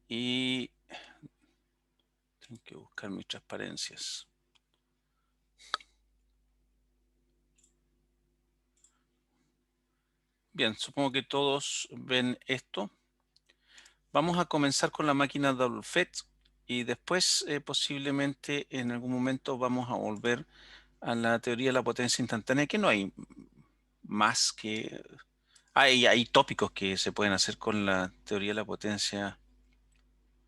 y tengo que buscar mis transparencias. Bien, supongo que todos ven esto. Vamos a comenzar con la máquina double FET y después posiblemente en algún momento vamos a volver a la teoría de la potencia instantánea, que no hay más que... Hay tópicos que se pueden hacer con la teoría de la potencia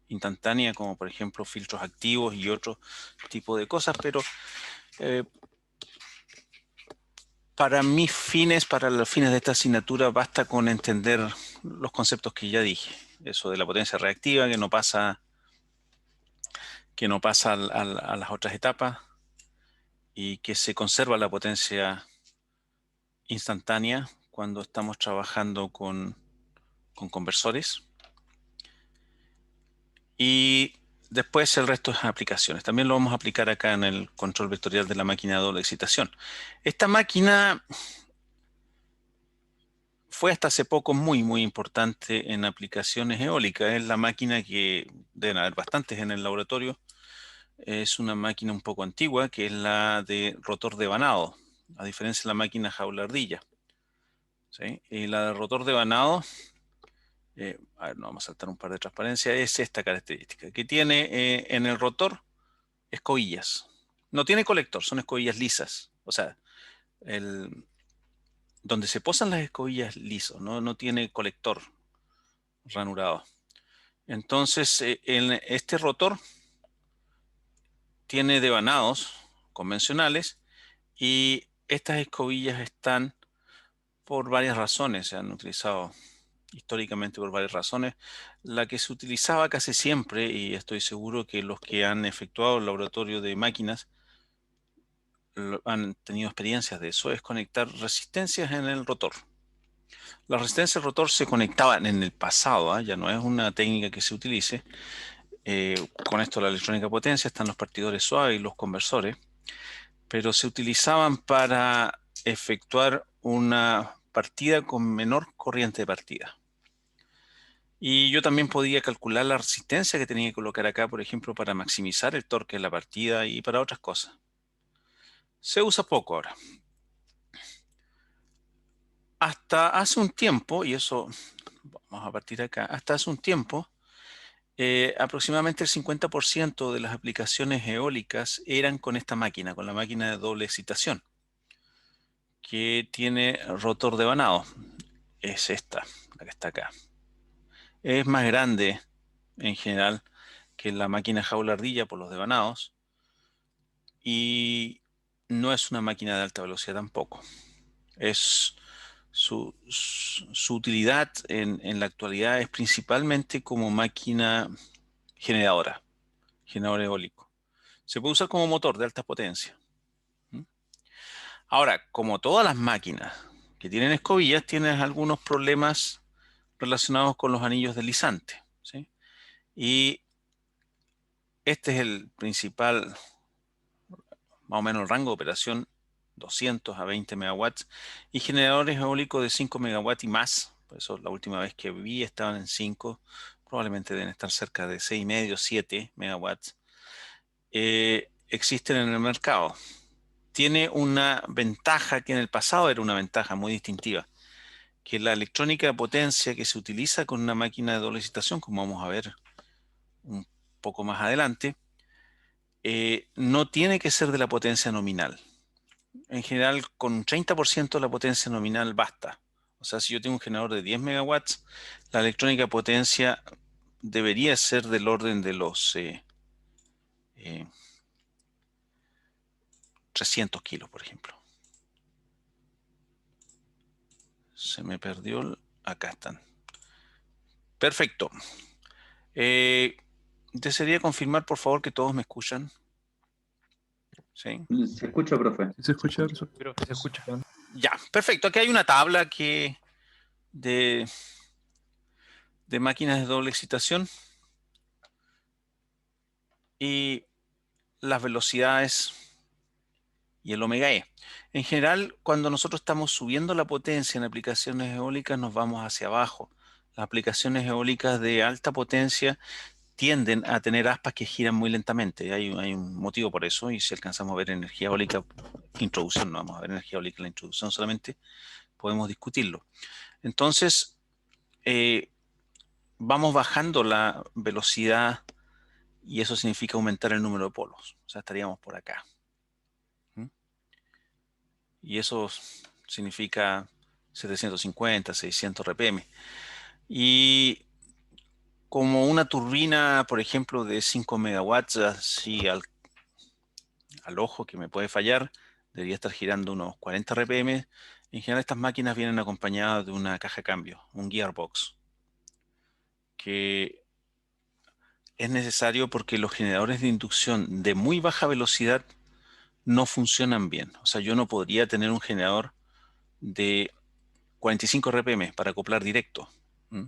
instantánea, como por ejemplo filtros activos y otro tipo de cosas, pero para mis fines, para los fines de esta asignatura, basta con entender los conceptos que ya dije. Eso de la potencia reactiva, que no pasa a las otras etapas y que se conserva la potencia instantánea cuando estamos trabajando con conversores. Y después el resto es aplicaciones. También lo vamos a aplicar acá en el control vectorial de la máquina de doble excitación. Esta máquina fue hasta hace poco muy importante en aplicaciones eólicas. Es la máquina que deben haber bastantes en el laboratorio. Es una máquina un poco antigua, que es la de rotor devanado, a diferencia de la máquina jaula ardilla. ¿Sí? Y la de rotor devanado, a ver, no, vamos a saltar un par de transparencias, es esta característica, que tiene en el rotor escobillas. No tiene colector, son escobillas lisas. O sea, donde se posan las escobillas liso, no tiene colector ranurado. Entonces, en este rotor tiene devanados convencionales y estas escobillas están por varias razones, se han utilizado históricamente por varias razones. La que se utilizaba casi siempre, y estoy seguro que los que han efectuado el laboratorio de máquinas han tenido experiencias de eso, es conectar resistencias en el rotor. Las resistencias del rotor se conectaban en el pasado, ya no es una técnica que se utilice. Con esto la electrónica potencia, están los partidores suaves y los conversores, pero se utilizaban para efectuar una partida con menor corriente de partida. Y yo también podía calcular la resistencia que tenía que colocar acá, por ejemplo, para maximizar el torque de la partida y para otras cosas. Se usa poco ahora. Hasta hace un tiempo, y eso vamos a partir acá, hasta hace un tiempo, aproximadamente el 50% de las aplicaciones eólicas eran con esta máquina, con la máquina de doble excitación, que tiene rotor devanado. Es esta, la que está acá. Es más grande en general que la máquina jaula ardilla por los devanados y no es una máquina de alta velocidad tampoco. Es su utilidad en la actualidad es principalmente como máquina generador eólico. Se puede usar como motor de alta potencia. ¿Mm? Ahora, como todas las máquinas que tienen escobillas, tienen algunos problemas relacionados con los anillos deslizantes, ¿sí? Y este es el principal, más o menos, el rango de operación, 200 a 20 megawatts, y generadores eólicos de 5 megawatts y más. Por eso la última vez que vi estaban en 5, probablemente deben estar cerca de 6,5, 7 megawatts. Existen en el mercado. Tiene una ventaja que en el pasado era una ventaja muy distintiva, que la electrónica de potencia que se utiliza con una máquina de doble excitación, como vamos a ver un poco más adelante, no tiene que ser de la potencia nominal. En general, con un 30% de la potencia nominal basta. O sea, si yo tengo un generador de 10 megawatts, la electrónica de potencia debería ser del orden de los 300 kilos, por ejemplo. Se me perdió. Acá están. Perfecto. Desearía confirmar, por favor, que todos me escuchan. ¿Sí? Se escucha, profe. ¿Se escucha? Pero se escucha. Ya, perfecto. Aquí hay una tabla de máquinas de doble excitación y las velocidades y el omega E. En general, cuando nosotros estamos subiendo la potencia en aplicaciones eólicas, nos vamos hacia abajo Las aplicaciones eólicas de alta potencia tienden a tener aspas que giran muy lentamente. Hay un motivo por eso, y si alcanzamos a ver energía eólica, introducción, no vamos a ver energía eólica en la introducción solamente, podemos discutirlo. Entonces, vamos bajando la velocidad y eso significa aumentar el número de polos. O sea, estaríamos por acá. ¿Mm? Y eso significa 750, 600 RPM. Y como una turbina, por ejemplo, de 5 megawatts, así al ojo que me puede fallar, debería estar girando unos 40 RPM. En general, estas máquinas vienen acompañadas de una caja de cambio, un gearbox, que es necesario porque los generadores de inducción de muy baja velocidad no funcionan bien. O sea, yo no podría tener un generador de 45 RPM para acoplar directo. ¿Mm?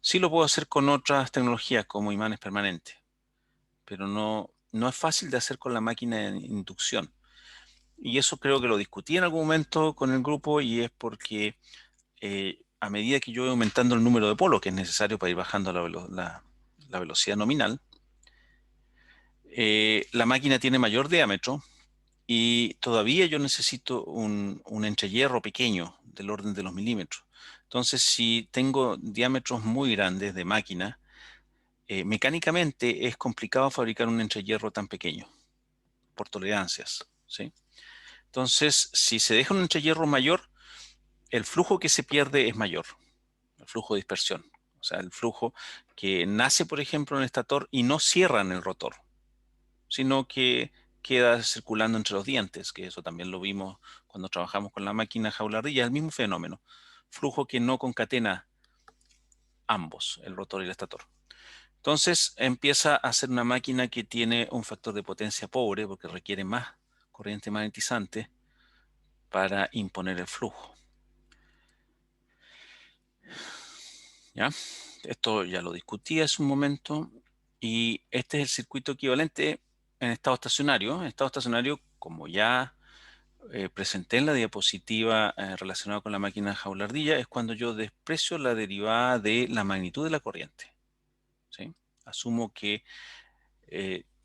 Sí lo puedo hacer con otras tecnologías como imanes permanentes, pero no es fácil de hacer con la máquina de inducción. Y eso creo que lo discutí en algún momento con el grupo y es porque a medida que yo voy aumentando el número de polos que es necesario para ir bajando la velocidad nominal, la máquina tiene mayor diámetro y todavía yo necesito un entrehierro pequeño del orden de los milímetros. Entonces, si tengo diámetros muy grandes de máquina, mecánicamente es complicado fabricar un entrehierro tan pequeño por tolerancias, ¿sí? Entonces, si se deja un entrehierro mayor, el flujo que se pierde es mayor, el flujo de dispersión. O sea, el flujo que nace, por ejemplo, en el estator y no cierra en el rotor, sino que queda circulando entre los dientes, que eso también lo vimos cuando trabajamos con la máquina jaula-ardilla, el mismo fenómeno. Flujo que no concatena ambos, el rotor y el estator. Entonces empieza a ser una máquina que tiene un factor de potencia pobre porque requiere más corriente magnetizante para imponer el flujo. ¿Ya? Esto ya lo discutí hace un momento y este es el circuito equivalente en estado estacionario. En estado estacionario, como ya presenté en la diapositiva relacionada con la máquina jaula-ardilla, es cuando yo desprecio la derivada de la magnitud de la corriente. ¿Sí? Asumo que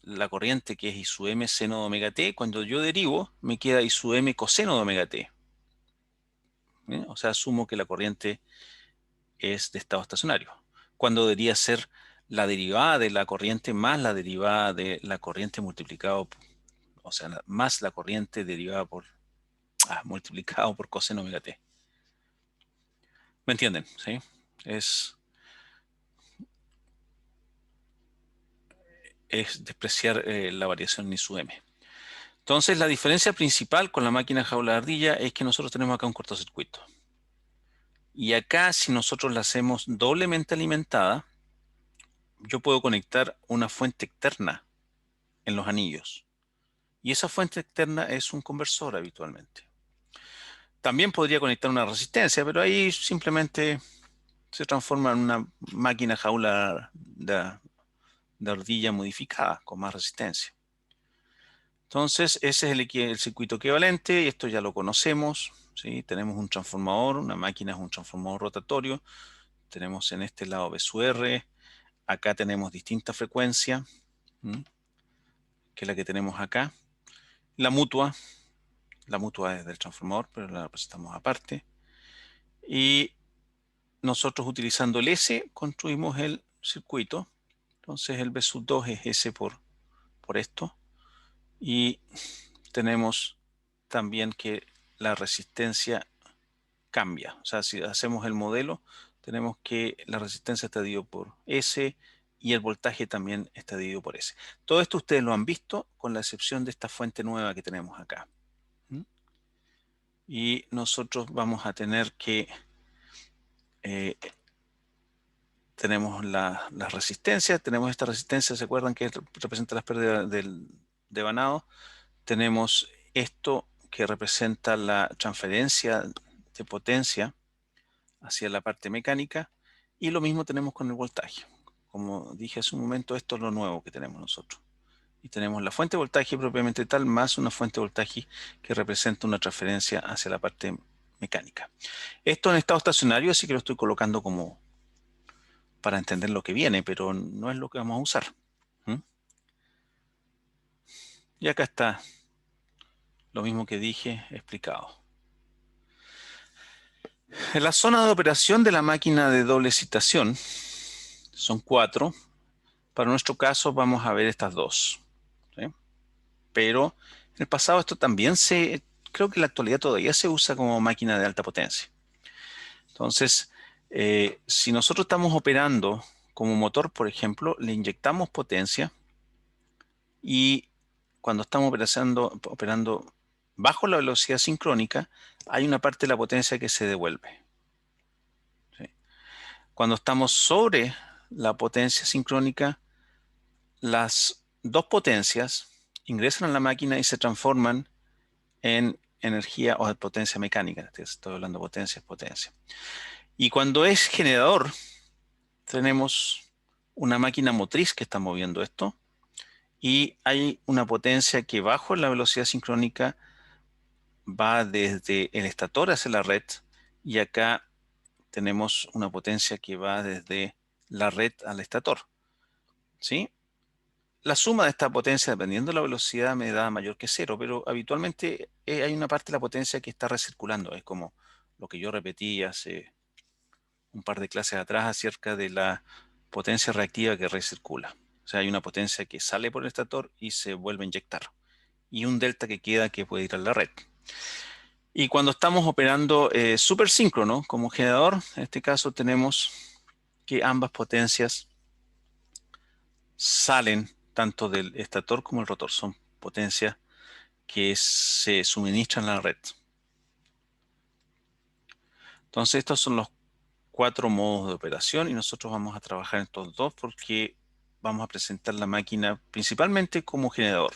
la corriente que es I sub m seno de omega t, cuando yo derivo, me queda I sub m coseno de omega t. O sea, asumo que la corriente es de estado estacionario, cuando debería ser la derivada de la corriente más la derivada de la corriente multiplicado, o sea, más la corriente derivada por, multiplicado por coseno omega t. ¿Me entienden? ¿Sí? Es, es despreciar la variación I sub m. Entonces, la diferencia principal con la máquina jaula de ardilla es que nosotros tenemos acá un cortocircuito. Y acá, si nosotros la hacemos doblemente alimentada, yo puedo conectar una fuente externa en los anillos. Y esa fuente externa es un conversor habitualmente. También podría conectar una resistencia, pero ahí simplemente se transforma en una máquina jaula de ardilla modificada con más resistencia. Entonces, ese es el circuito equivalente y esto ya lo conocemos. ¿Sí? Tenemos un transformador, una máquina es un transformador rotatorio. Tenemos en este lado B sub R. Acá tenemos distinta frecuencia, ¿m? Que es la que tenemos acá. La mutua es del transformador, pero la representamos aparte. Y nosotros utilizando el S construimos el circuito. Entonces el B sub 2 es S por esto. Y tenemos también que la resistencia cambia. O sea, si hacemos el modelo, tenemos que la resistencia está dividido por S y el voltaje también está dividido por S. Todo esto ustedes lo han visto con la excepción de esta fuente nueva que tenemos acá. ¿Mm? Y nosotros vamos a tener que tenemos las resistencias, tenemos esta resistencia, ¿se acuerdan que representa las pérdidas de vanado? Tenemos esto que representa la transferencia de potencia hacia la parte mecánica y lo mismo tenemos con el voltaje. Como dije hace un momento, esto es lo nuevo que tenemos nosotros. Y tenemos la fuente de voltaje propiamente tal más una fuente de voltaje que representa una transferencia hacia la parte mecánica. Esto en estado estacionario, así que lo estoy colocando como para entender lo que viene, pero no es lo que vamos a usar. Y acá está lo mismo que dije explicado. En la zona de operación de la máquina de doble citación son 4. Para nuestro caso vamos a ver estas 2. ¿Sí? Pero en el pasado esto también creo que en la actualidad todavía se usa como máquina de alta potencia. Entonces, si nosotros estamos operando como motor, por ejemplo, le inyectamos potencia y cuando estamos operando bajo la velocidad sincrónica, hay una parte de la potencia que se devuelve. ¿Sí? Cuando estamos sobre la potencia sincrónica, las dos potencias ingresan a la máquina y se transforman en energía o potencia mecánica. Estoy hablando de potencia, es potencia. Y cuando es generador, tenemos una máquina motriz que está moviendo esto y hay una potencia que bajo la velocidad sincrónica va desde el estator hacia la red y acá tenemos una potencia que va desde la red al estator. ¿Sí? La suma de esta potencia, dependiendo de la velocidad, me da mayor que 0, pero habitualmente hay una parte de la potencia que está recirculando. Es como lo que yo repetí hace un par de clases atrás acerca de la potencia reactiva que recircula. O sea, hay una potencia que sale por el estator y se vuelve a inyectar. Y un delta que queda que puede ir a la red. Y cuando estamos operando super síncrono como generador, en este caso tenemos que ambas potencias salen tanto del estator como el rotor. Son potencias que se suministran a la red. Entonces estos son los 4 modos de operación y nosotros vamos a trabajar en estos 2 porque vamos a presentar la máquina principalmente como generador.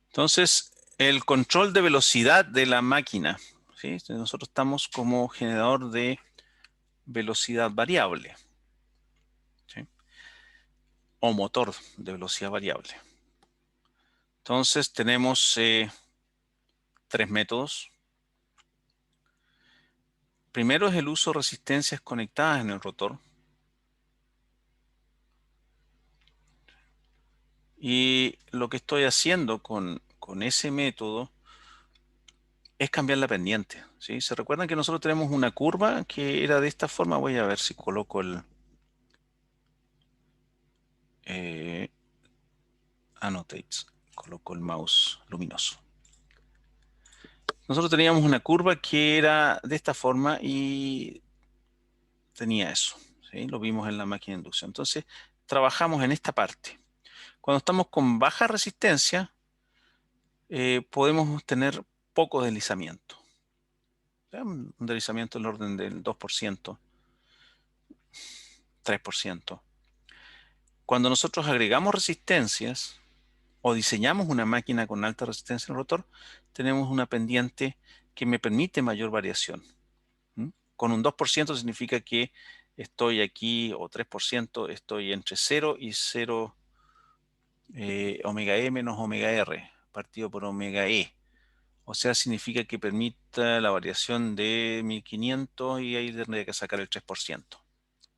Entonces, el control de velocidad de la máquina. ¿Sí? Nosotros estamos como generador de velocidad variable. ¿Sí? O motor de velocidad variable. Entonces, tenemos 3 métodos. Primero es el uso de resistencias conectadas en el rotor. Y lo que estoy haciendo con ese método es cambiar la pendiente. ¿Sí? ¿Se recuerdan que nosotros tenemos una curva que era de esta forma? Voy a ver si coloco el annotates, coloco el mouse luminoso. Nosotros teníamos una curva que era de esta forma y tenía eso. ¿Sí? Lo vimos en la máquina de inducción. Entonces, trabajamos en esta parte. Cuando estamos con baja resistencia, podemos tener poco deslizamiento. Un deslizamiento en el orden del 2%, 3%. Cuando nosotros agregamos resistencias o diseñamos una máquina con alta resistencia en el rotor, tenemos una pendiente que me permite mayor variación. Con un 2% significa que estoy aquí, o 3%, estoy entre 0 y 0 omega E menos omega R, partido por omega E. O sea, significa que permita la variación de 1500 y ahí tendría que sacar el 3%. O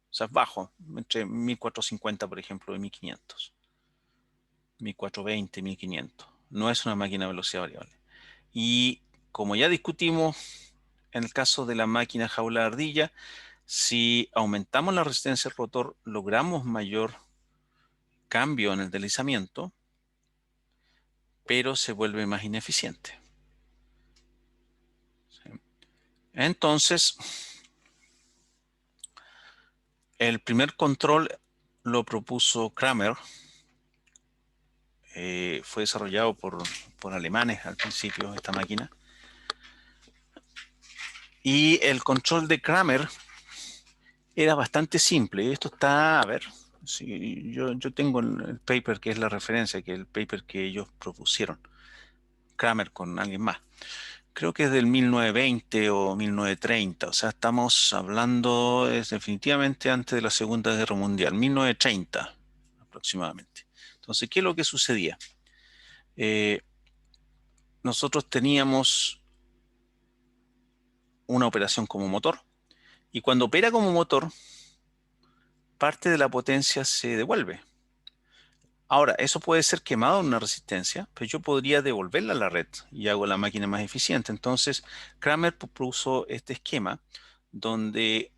sea, es bajo, entre 1450, por ejemplo, y 1500. 1420, 1500. No es una máquina de velocidad variable. Y como ya discutimos en el caso de la máquina jaula de ardilla, si aumentamos la resistencia del rotor, logramos mayor cambio en el deslizamiento, pero se vuelve más ineficiente. ¿Sí? Entonces, el primer control lo propuso Kramer. Fue desarrollado por alemanes al principio, esta máquina. Y el control de Kramer era bastante simple. Esto está, a ver, si yo tengo el paper que es la referencia, que es el paper que ellos propusieron. Kramer con alguien más. Creo que es del 1920 o 1930. O sea, estamos hablando definitivamente antes de la Segunda Guerra Mundial, 1930 aproximadamente. Entonces, ¿qué es lo que sucedía? Nosotros teníamos una operación como motor. Y cuando opera como motor, parte de la potencia se devuelve. Ahora, eso puede ser quemado en una resistencia, pero yo podría devolverla a la red y hago la máquina más eficiente. Entonces, Kramer propuso este esquema donde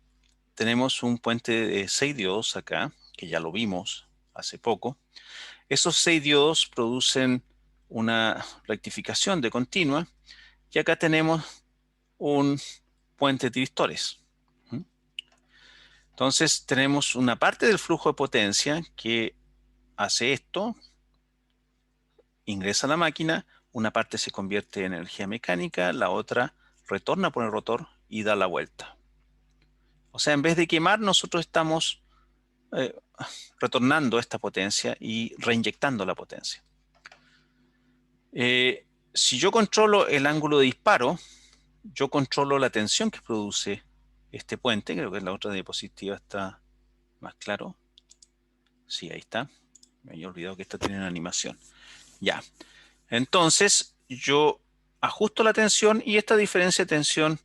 tenemos un puente de 6 diodos acá, que ya lo vimos hace poco. Esos 6 diodos producen una rectificación de continua y acá tenemos un puente de tiristores. Entonces tenemos una parte del flujo de potencia que hace esto, ingresa a la máquina, una parte se convierte en energía mecánica, la otra retorna por el rotor y da la vuelta. O sea, en vez de quemar, nosotros estamos eh, retornando esta potencia y reinyectando la potencia. Si yo controlo el ángulo de disparo, yo controlo la tensión que produce este puente. Creo que en la otra diapositiva está más claro. Sí, ahí está. Me había olvidado que esta tiene una animación. Ya. Entonces, yo ajusto la tensión y esta diferencia de tensión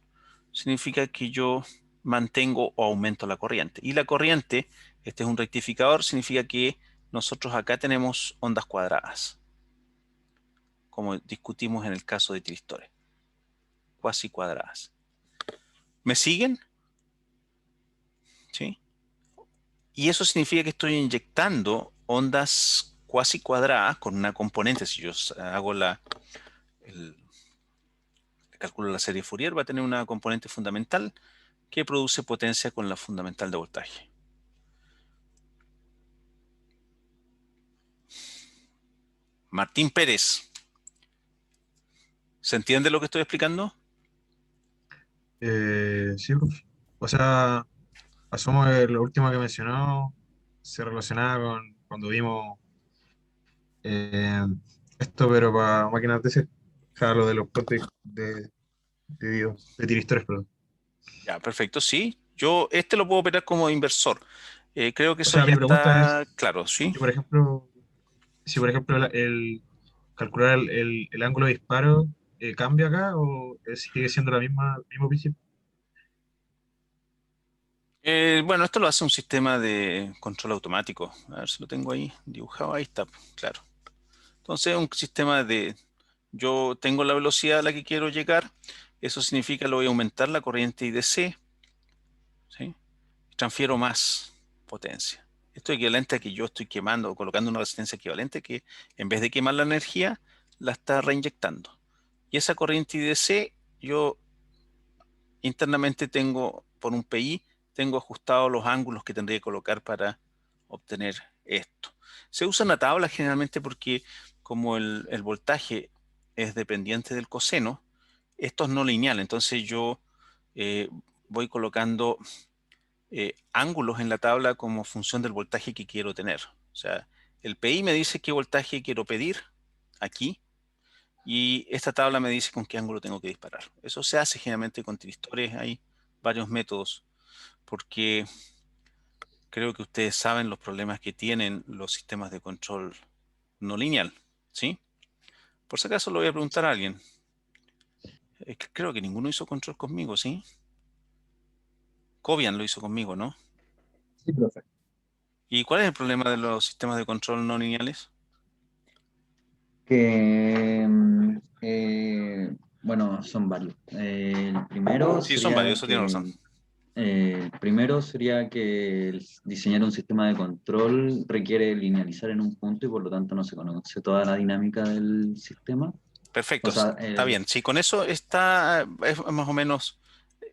significa que yo mantengo o aumento la corriente. Y la corriente, este es un rectificador, significa que nosotros acá tenemos ondas cuadradas, como discutimos en el caso de tiristores, cuasi cuadradas. ¿Me siguen? ¿Sí? Y eso significa que estoy inyectando ondas cuasi cuadradas con una componente. Si yo hago el cálculo de la serie Fourier, va a tener una componente fundamental que produce potencia con la fundamental de voltaje. Martín Pérez, ¿se entiende lo que estoy explicando? Sí, profe. O sea, asumo que lo último que mencionó se relacionaba con cuando vimos eh, esto, pero para máquinas de C. O sea, lo de los puentes de tiristores, perdón. Ya, perfecto, sí. Yo este lo puedo operar como inversor. Creo que O eso sea, ya mi pregunta está es, claro, ¿sí? si por ejemplo, calcular el ángulo de disparo cambia acá o sigue siendo la mismo principio. Bueno, esto lo hace un sistema de control automático. A ver si lo tengo ahí dibujado. Ahí está, claro. Entonces, un sistema de, yo tengo la velocidad a la que quiero llegar. Eso significa que lo voy a aumentar la corriente IDC, ¿sí? Transfiero más potencia. Esto es equivalente a que yo estoy quemando o colocando una resistencia equivalente que en vez de quemar la energía, la está reinyectando. Y esa corriente IDC, yo internamente tengo, por un PI, tengo ajustados los ángulos que tendría que colocar para obtener esto. Se usa una tabla generalmente porque como el voltaje es dependiente del coseno, esto es no lineal. Entonces yo eh, voy colocando ángulos en la tabla como función del voltaje que quiero tener. O sea, el PI me dice qué voltaje quiero pedir aquí y esta tabla me dice con qué ángulo tengo que disparar. Eso se hace generalmente con tristores. Hay varios métodos porque creo que ustedes saben los problemas que tienen los sistemas de control no lineal, ¿sí? Por si acaso lo voy a preguntar a alguien. Creo que ninguno hizo control conmigo, ¿sí? Cobian lo hizo conmigo, ¿no? Sí, profe. ¿Y cuál es el problema de los sistemas de control no lineales? Que, bueno, son varios. Sí, son varios, eso tiene razón. El primero sería que diseñar un sistema de control requiere linealizar en un punto y por lo tanto no se conoce toda la dinámica del sistema. Perfecto, O sea, está bien. Sí, con eso está, es más o menos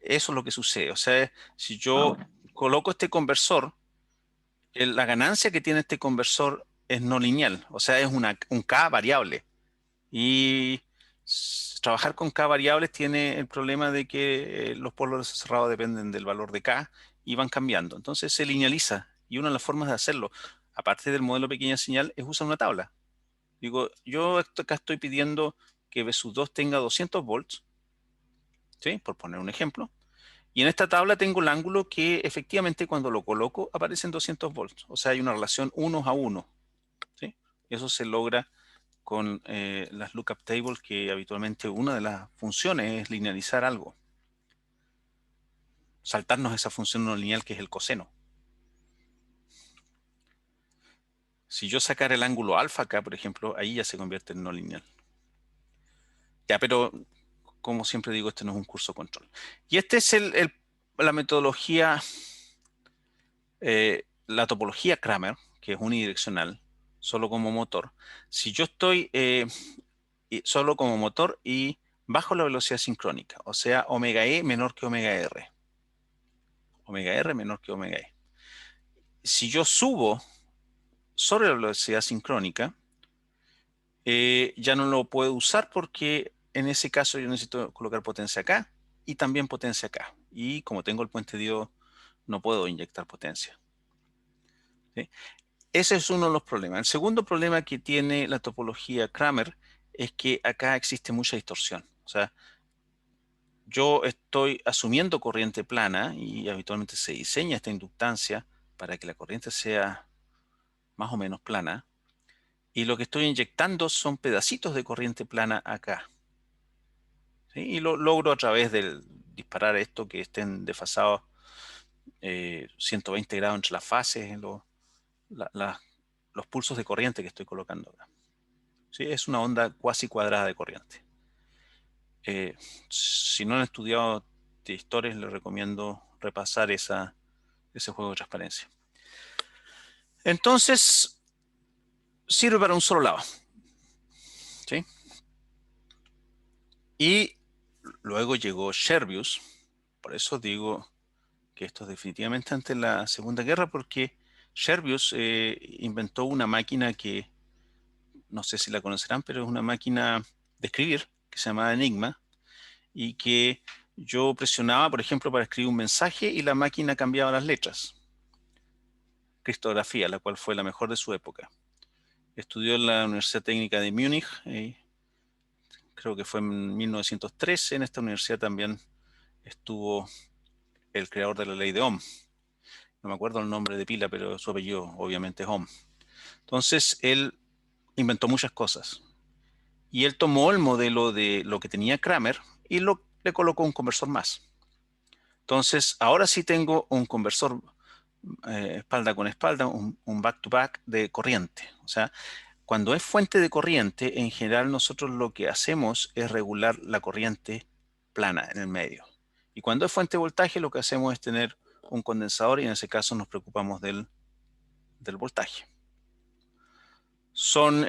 eso es lo que sucede. O sea, si yo bueno, coloco este conversor, la ganancia que tiene este conversor es no lineal, o sea, es un K variable. Y trabajar con K variables tiene el problema de que los polos cerrados dependen del valor de K y van cambiando. Entonces se linealiza y una de las formas de hacerlo, aparte del modelo pequeña señal, es usar una tabla. Digo, yo acá estoy pidiendo que V sub 2 tenga 200 volts, ¿sí? Por poner un ejemplo. Y en esta tabla tengo el ángulo que efectivamente cuando lo coloco aparecen 200 volts. O sea, hay una relación 1 a 1, ¿sí? Y eso se logra con las lookup tables, que habitualmente una de las funciones es linealizar algo. saltarnos esa función no lineal que es el coseno. Si yo sacara el ángulo alfa acá, por ejemplo, ahí ya se convierte en no lineal. Ya, pero como siempre digo, este no es un curso control. Y este es la metodología, la topología Kramer, que es unidireccional, solo como motor. Si yo estoy solo como motor y bajo la velocidad sincrónica, o sea, omega E menor que omega R. Omega R menor que omega E. Si yo subo sobre la velocidad sincrónica, ya no lo puedo usar porque en ese caso yo necesito colocar potencia acá y también potencia acá. Y como tengo el puente diodo, no puedo inyectar potencia. ¿Sí? Ese es uno de los problemas. El segundo problema que tiene la topología Kramer es que acá existe mucha distorsión. O sea, yo estoy asumiendo corriente plana y habitualmente se diseña esta inductancia para que la corriente sea más o menos plana. Y lo que estoy inyectando son pedacitos de corriente plana acá. ¿Sí? Y lo logro a través de disparar esto que estén desfasados 120 grados entre las fases, los pulsos de corriente que estoy colocando acá. ¿Sí? Es una onda cuasi cuadrada de corriente. Si no han estudiado distores, les recomiendo repasar ese juego de transparencia. Entonces, sirve para un solo lado. ¿Sí? Y luego llegó Scherbius. Por eso digo que esto es definitivamente antes de la Segunda Guerra, porque Scherbius inventó una máquina que, no sé si la conocerán, pero es una máquina de escribir que se llama Enigma y que yo presionaba, por ejemplo, para escribir un mensaje y la máquina cambiaba las letras. Criptografía, la cual fue la mejor de su época. Estudió en la Universidad Técnica de Múnich, creo que fue en 1913. En esta universidad también estuvo el creador de la ley de Ohm. No me acuerdo el nombre de pila, pero su apellido obviamente es Ohm. Entonces, él inventó muchas cosas. Y él tomó el modelo de lo que tenía Kramer y le colocó un conversor más. Entonces, ahora sí tengo un conversor espalda con espalda, un back-to-back de corriente. O sea, cuando es fuente de corriente, en general nosotros lo que hacemos es regular la corriente plana en el medio. Y cuando es fuente de voltaje, lo que hacemos es tener un condensador y en ese caso nos preocupamos del voltaje. Son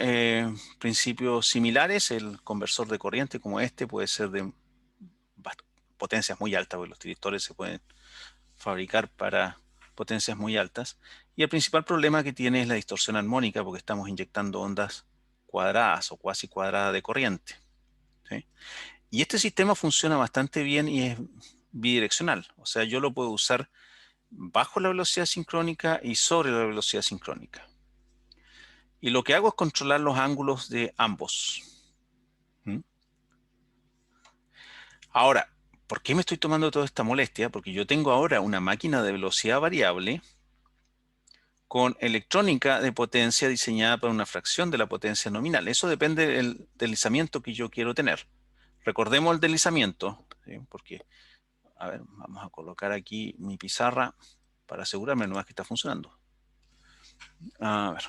principios similares. El conversor de corriente como este puede ser de potencias muy altas, porque los tristores se pueden fabricar para potencias muy altas. Y el principal problema que tiene es la distorsión armónica, porque estamos inyectando ondas cuadradas o cuasi cuadradas de corriente. ¿Sí? Y este sistema funciona bastante bien y es bidireccional. O sea, yo lo puedo usar bajo la velocidad sincrónica y sobre la velocidad sincrónica. Y lo que hago es controlar los ángulos de ambos. ¿Mm? Ahora, ¿por qué me estoy tomando toda esta molestia? Porque yo tengo ahora una máquina de velocidad variable con electrónica de potencia diseñada para una fracción de la potencia nominal. Eso depende del deslizamiento que yo quiero tener. Recordemos el deslizamiento, ¿sí? Porque, a ver, vamos a colocar aquí mi pizarra para asegurarme nomás que está funcionando. A ver.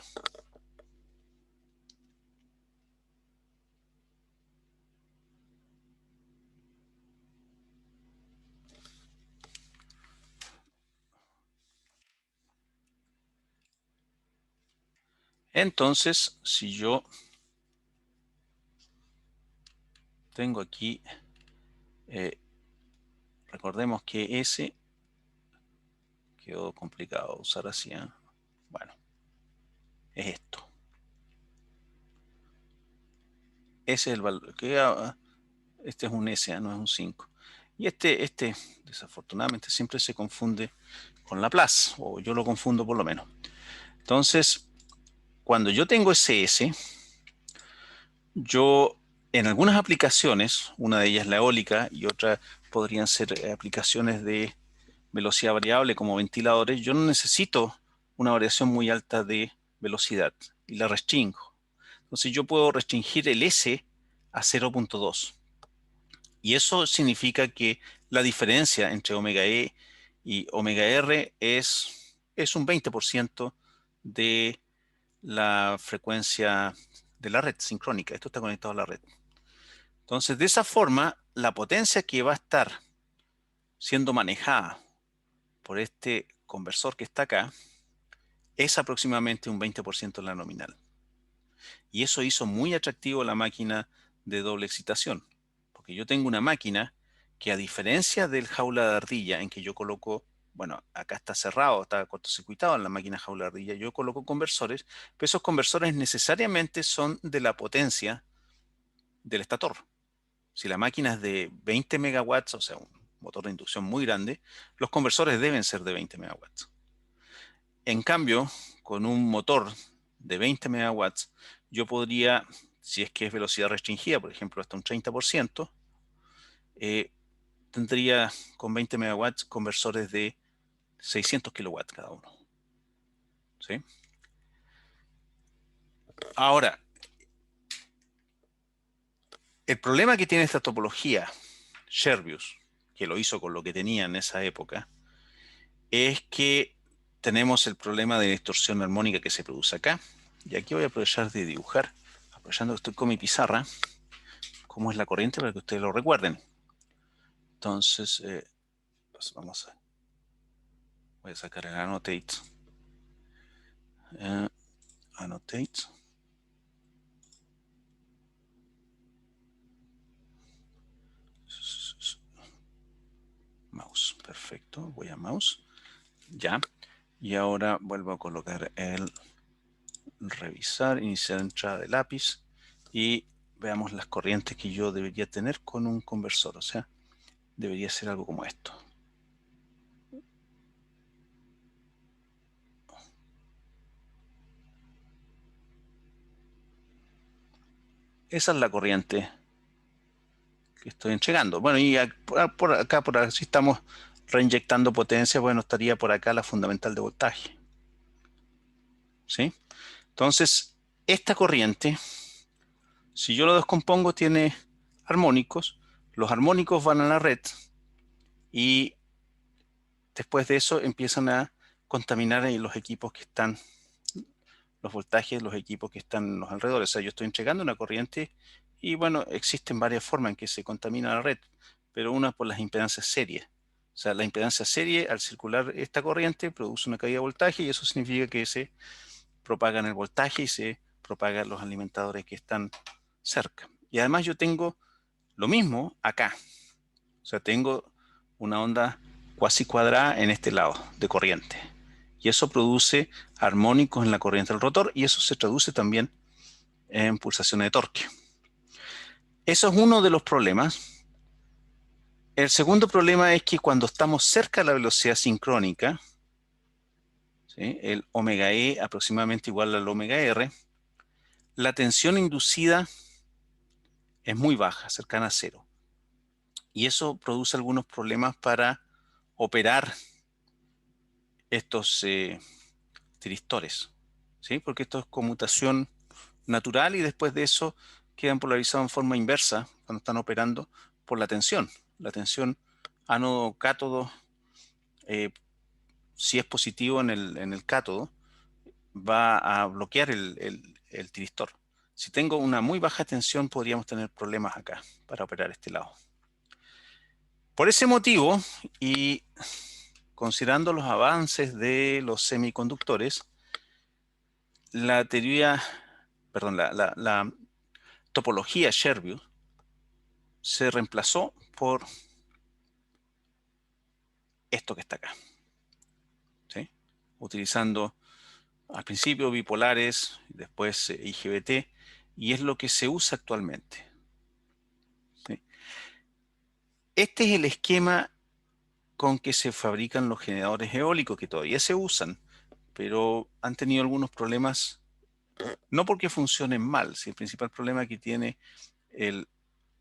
Entonces, si yo tengo aquí, recordemos que ese quedó complicado usar así, ¿eh? Bueno, es esto. Ese es el valor. Este es un S, no es un 5. Y este, desafortunadamente, siempre se confunde con Laplace, o yo lo confundo por lo menos. Entonces, cuando yo tengo ese S, yo en algunas aplicaciones, una de ellas la eólica y otra podrían ser aplicaciones de velocidad variable como ventiladores, yo no necesito una variación muy alta de velocidad y la restringo. Entonces yo puedo restringir el S a 0.2. Y eso significa que la diferencia entre omega E Y omega R es un 20% de la frecuencia de la red sincrónica. Esto está conectado a la red. Entonces, de esa forma, la potencia que va a estar siendo manejada por este conversor que está acá es aproximadamente un 20% de la nominal. Y eso hizo muy atractivo la máquina de doble excitación. Porque yo tengo una máquina que, a diferencia del jaula de ardilla, en que yo coloco, bueno, acá está cerrado, está cortocircuitado en la máquina jaula de ardilla, yo coloco conversores, pero esos conversores necesariamente son de la potencia del estator. Si la máquina es de 20 megawatts, o sea, un motor de inducción muy grande, los conversores deben ser de 20 megawatts. En cambio, con un motor de 20 megawatts, yo podría, si es que es velocidad restringida, por ejemplo, hasta un 30%, tendría con 20 megawatts conversores de 600 kilowatts cada uno. ¿Sí? Ahora, el problema que tiene esta topología, Sherbius, que lo hizo con lo que tenía en esa época, es que tenemos el problema de distorsión armónica que se produce acá. Y aquí voy a aprovechar de dibujar, aprovechando que estoy con mi pizarra, cómo es la corriente para que ustedes lo recuerden. Entonces, pues voy a sacar el annotate. Annotate. Mouse, perfecto. Voy a mouse. Ya. Y ahora vuelvo a colocar el revisar, iniciar entrada de lápiz y veamos las corrientes que yo debería tener con un conversor. O sea, debería ser algo como esto. Esa es la corriente que estoy entregando. Bueno, y por acá, si estamos reinyectando potencia, bueno, estaría por acá la fundamental de voltaje. ¿Sí? Entonces, esta corriente, si yo lo descompongo, tiene armónicos. Los armónicos van a la red y después de eso empiezan a contaminar los equipos que están, los voltajes de los equipos que están en los alrededores. O sea, yo estoy entregando una corriente y, bueno, existen varias formas en que se contamina la red, pero una por las impedancias series. O sea, la impedancia serie, al circular esta corriente, produce una caída de voltaje y eso significa que se propagan el voltaje y se propagan los alimentadores que están cerca. Y además yo tengo lo mismo acá. O sea, tengo una onda cuasi cuadrada en este lado de corriente. Y eso produce armónicos en la corriente del rotor y eso se traduce también en pulsaciones de torque. Eso es uno de los problemas. El segundo problema es que cuando estamos cerca de la velocidad sincrónica, ¿sí?, el omega E aproximadamente igual al omega R, la tensión inducida es muy baja, cercana a cero. Y eso produce algunos problemas para operar estos tiristores, ¿sí? Porque esto es conmutación natural y después de eso quedan polarizados en forma inversa cuando están operando por la tensión. La tensión ánodo-cátodo, si es positivo en el cátodo, va a bloquear el tiristor. Si tengo una muy baja tensión, podríamos tener problemas acá para operar este lado. Por ese motivo, y considerando los avances de los semiconductores, la teoría, perdón, la topología Sherbius se reemplazó por esto que está acá, ¿sí? Utilizando al principio bipolares, después IGBT, y es lo que se usa actualmente, ¿sí? Este es el esquema con que se fabrican los generadores eólicos, que todavía se usan, pero han tenido algunos problemas, no porque funcionen mal, si el principal problema que tiene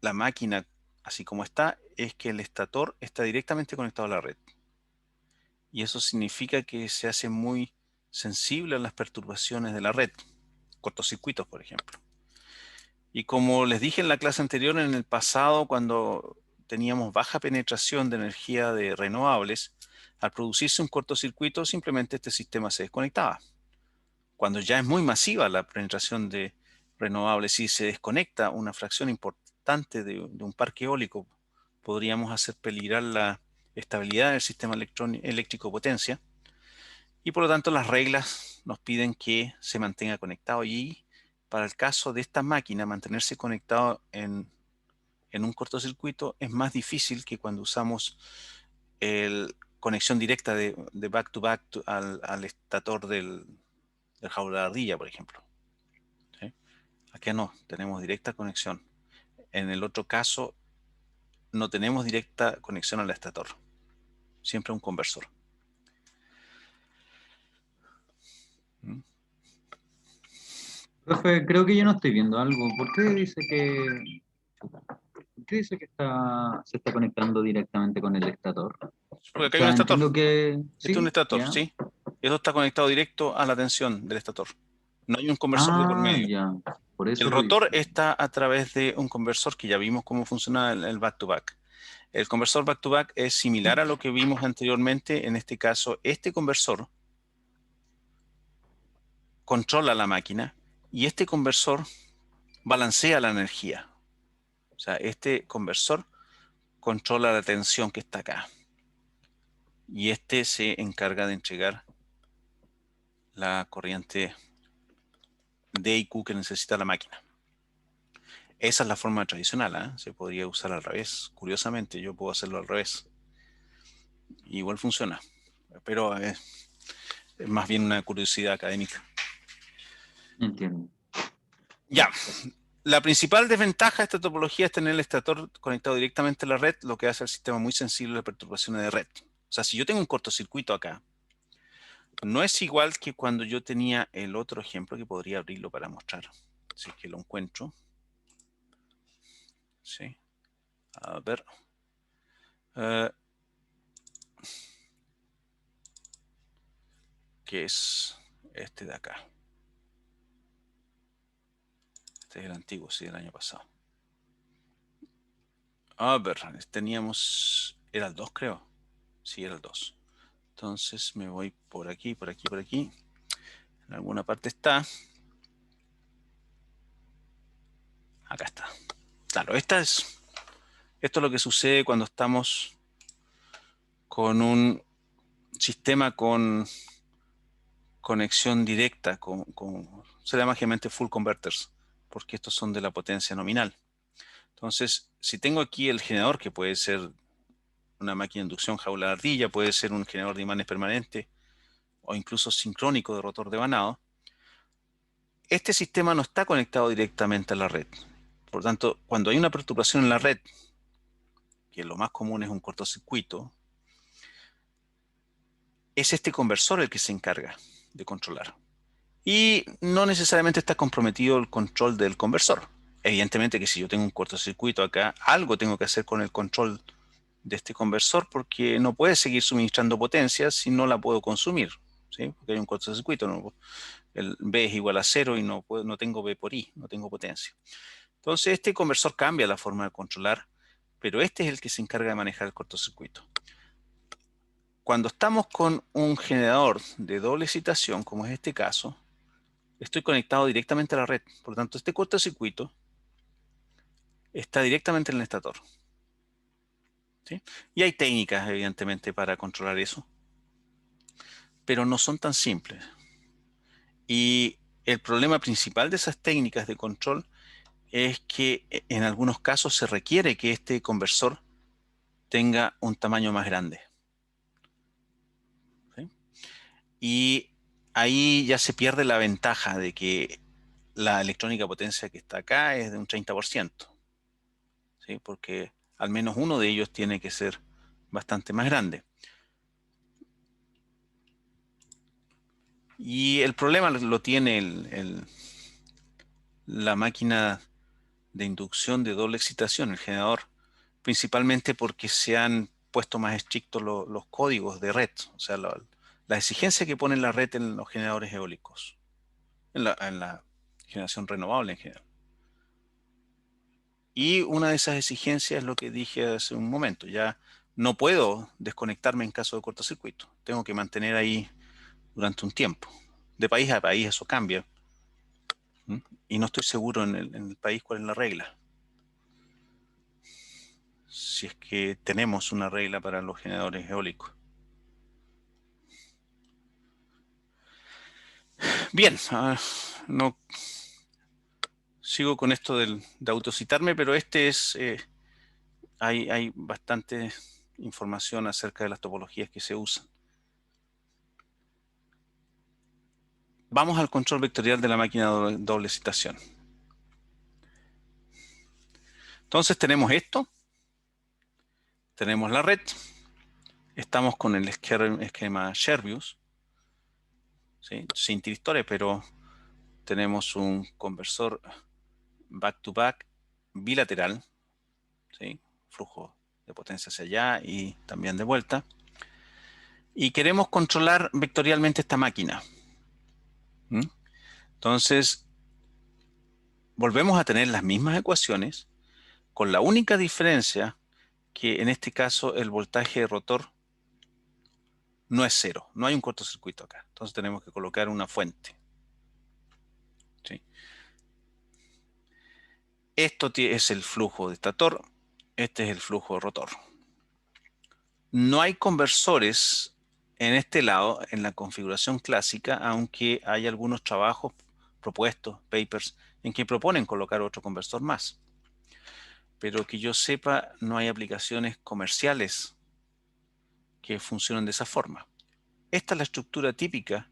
la máquina, así como está, es que el estator está directamente conectado a la red. Y eso significa que se hace muy sensible a las perturbaciones de la red, cortocircuitos, por ejemplo. Y como les dije en la clase anterior, en el pasado, cuando teníamos baja penetración de energía de renovables, Al producirse un cortocircuito, simplemente este sistema se desconectaba. Cuando ya es muy masiva la penetración de renovables, si se desconecta una fracción importante de un parque eólico, podríamos hacer peligrar la estabilidad del sistema eléctrico potencia, y por lo tanto las reglas nos piden que se mantenga conectado, y para el caso de esta máquina mantenerse conectado en un cortocircuito es más difícil que cuando usamos conexión directa de back-to-back al estator del jaula de ardilla, por ejemplo. ¿Sí? Aquí no, tenemos directa conexión. En el otro caso, no tenemos directa conexión al estator. Siempre un conversor. ¿Mm? Profe, creo que yo no estoy viendo algo. ¿Por qué dice que se está conectando directamente con el estator? Porque O acá hay un sea, estator. entiendo que Este es un sí, estator, ya. ¿sí? Eso está conectado directo a la tensión del estator. No hay un conversor de por Ah, medio. ya. Por El eso lo rotor dice. está a través de un conversor que ya vimos cómo funciona el back-to-back. El conversor back-to-back es similar a lo que vimos anteriormente. En este caso, este conversor controla la máquina y este conversor balancea la energía. O sea, este conversor controla la tensión que está acá. Y este se encarga de entregar la corriente DIQ que necesita la máquina. Esa es la forma tradicional, ¿eh? Se podría usar al revés. Curiosamente, yo puedo hacerlo al revés. Igual funciona, pero es más bien una curiosidad académica. Entiendo. Ya, la principal desventaja de esta topología es tener el estator conectado directamente a la red, lo que hace al sistema muy sensible a perturbaciones de red. O sea, si yo tengo un cortocircuito acá, no es igual que cuando yo tenía el otro ejemplo, que podría abrirlo para mostrar, si es que lo encuentro. Sí, a ver. Que es este de acá. Este es el antiguo, sí, del año pasado. A ver, teníamos... Era el 2, creo. Sí, era el 2. Entonces me voy por aquí, por aquí, por aquí. En alguna parte está. Acá está. Claro, esto es lo que sucede cuando estamos con un sistema con conexión directa, se llama generalmente full converters, porque estos son de la potencia nominal. Entonces, si tengo aquí el generador, que puede ser una máquina de inducción jaula de ardilla, puede ser un generador de imanes permanente o incluso sincrónico de rotor de vanado, este sistema no está conectado directamente a la red. Por tanto, cuando hay una perturbación en la red, que lo más común es un cortocircuito, es este conversor el que se encarga de controlar. Y no necesariamente está comprometido el control del conversor. Evidentemente que si yo tengo un cortocircuito acá, algo tengo que hacer con el control de este conversor, porque no puede seguir suministrando potencia si no la puedo consumir, ¿sí? Porque hay un cortocircuito, ¿no? El B es igual a 0 y no tengo B por I, no tengo potencia. Entonces este conversor cambia la forma de controlar, pero este es el que se encarga de manejar el cortocircuito. Cuando estamos con un generador de doble excitación, como es este caso, estoy conectado directamente a la red. Por lo tanto, este cortocircuito está directamente en el estator. ¿Sí? Y hay técnicas, evidentemente, para controlar eso, pero no son tan simples. Y el problema principal de esas técnicas de control es que en algunos casos se requiere que este conversor tenga un tamaño más grande. ¿Sí? Y ahí ya se pierde la ventaja de que la electrónica potencia que está acá es de un 30%. ¿Sí? Porque al menos uno de ellos tiene que ser bastante más grande. Y el problema lo tiene la máquina de inducción de doble excitación, el generador, principalmente porque se han puesto más estrictos los códigos de red, o sea, la exigencia que pone la red en los generadores eólicos, en la generación renovable en general. Y una de esas exigencias es lo que dije hace un momento, ya no puedo desconectarme en caso de cortocircuito. Tengo que mantener ahí durante un tiempo. De país a país eso cambia. ¿Mm? Y no estoy seguro en el país cuál es la regla. Si es que tenemos una regla para los generadores eólicos. Bien, no sigo con esto de autocitarme, pero hay bastante información acerca de las topologías que se usan. Vamos al control vectorial de la máquina de doble citación. Entonces tenemos esto, tenemos la red, estamos con el esquema Sherbius, ¿sí? Sin tiristores, pero tenemos un conversor back-to-back bilateral, ¿sí? Flujo de potencia hacia allá y también de vuelta. Y queremos controlar vectorialmente esta máquina. ¿Mm? Entonces, volvemos a tener las mismas ecuaciones, con la única diferencia que en este caso el voltaje de rotor no es cero, no hay un cortocircuito acá. Entonces tenemos que colocar una fuente. ¿Sí? Esto es el flujo de estator, este es el flujo de rotor. No hay conversores en este lado, en la configuración clásica, aunque hay algunos trabajos propuestos, papers, en que proponen colocar otro conversor más. Pero que yo sepa, no hay aplicaciones comerciales que funcionen de esa forma. Esta es la estructura típica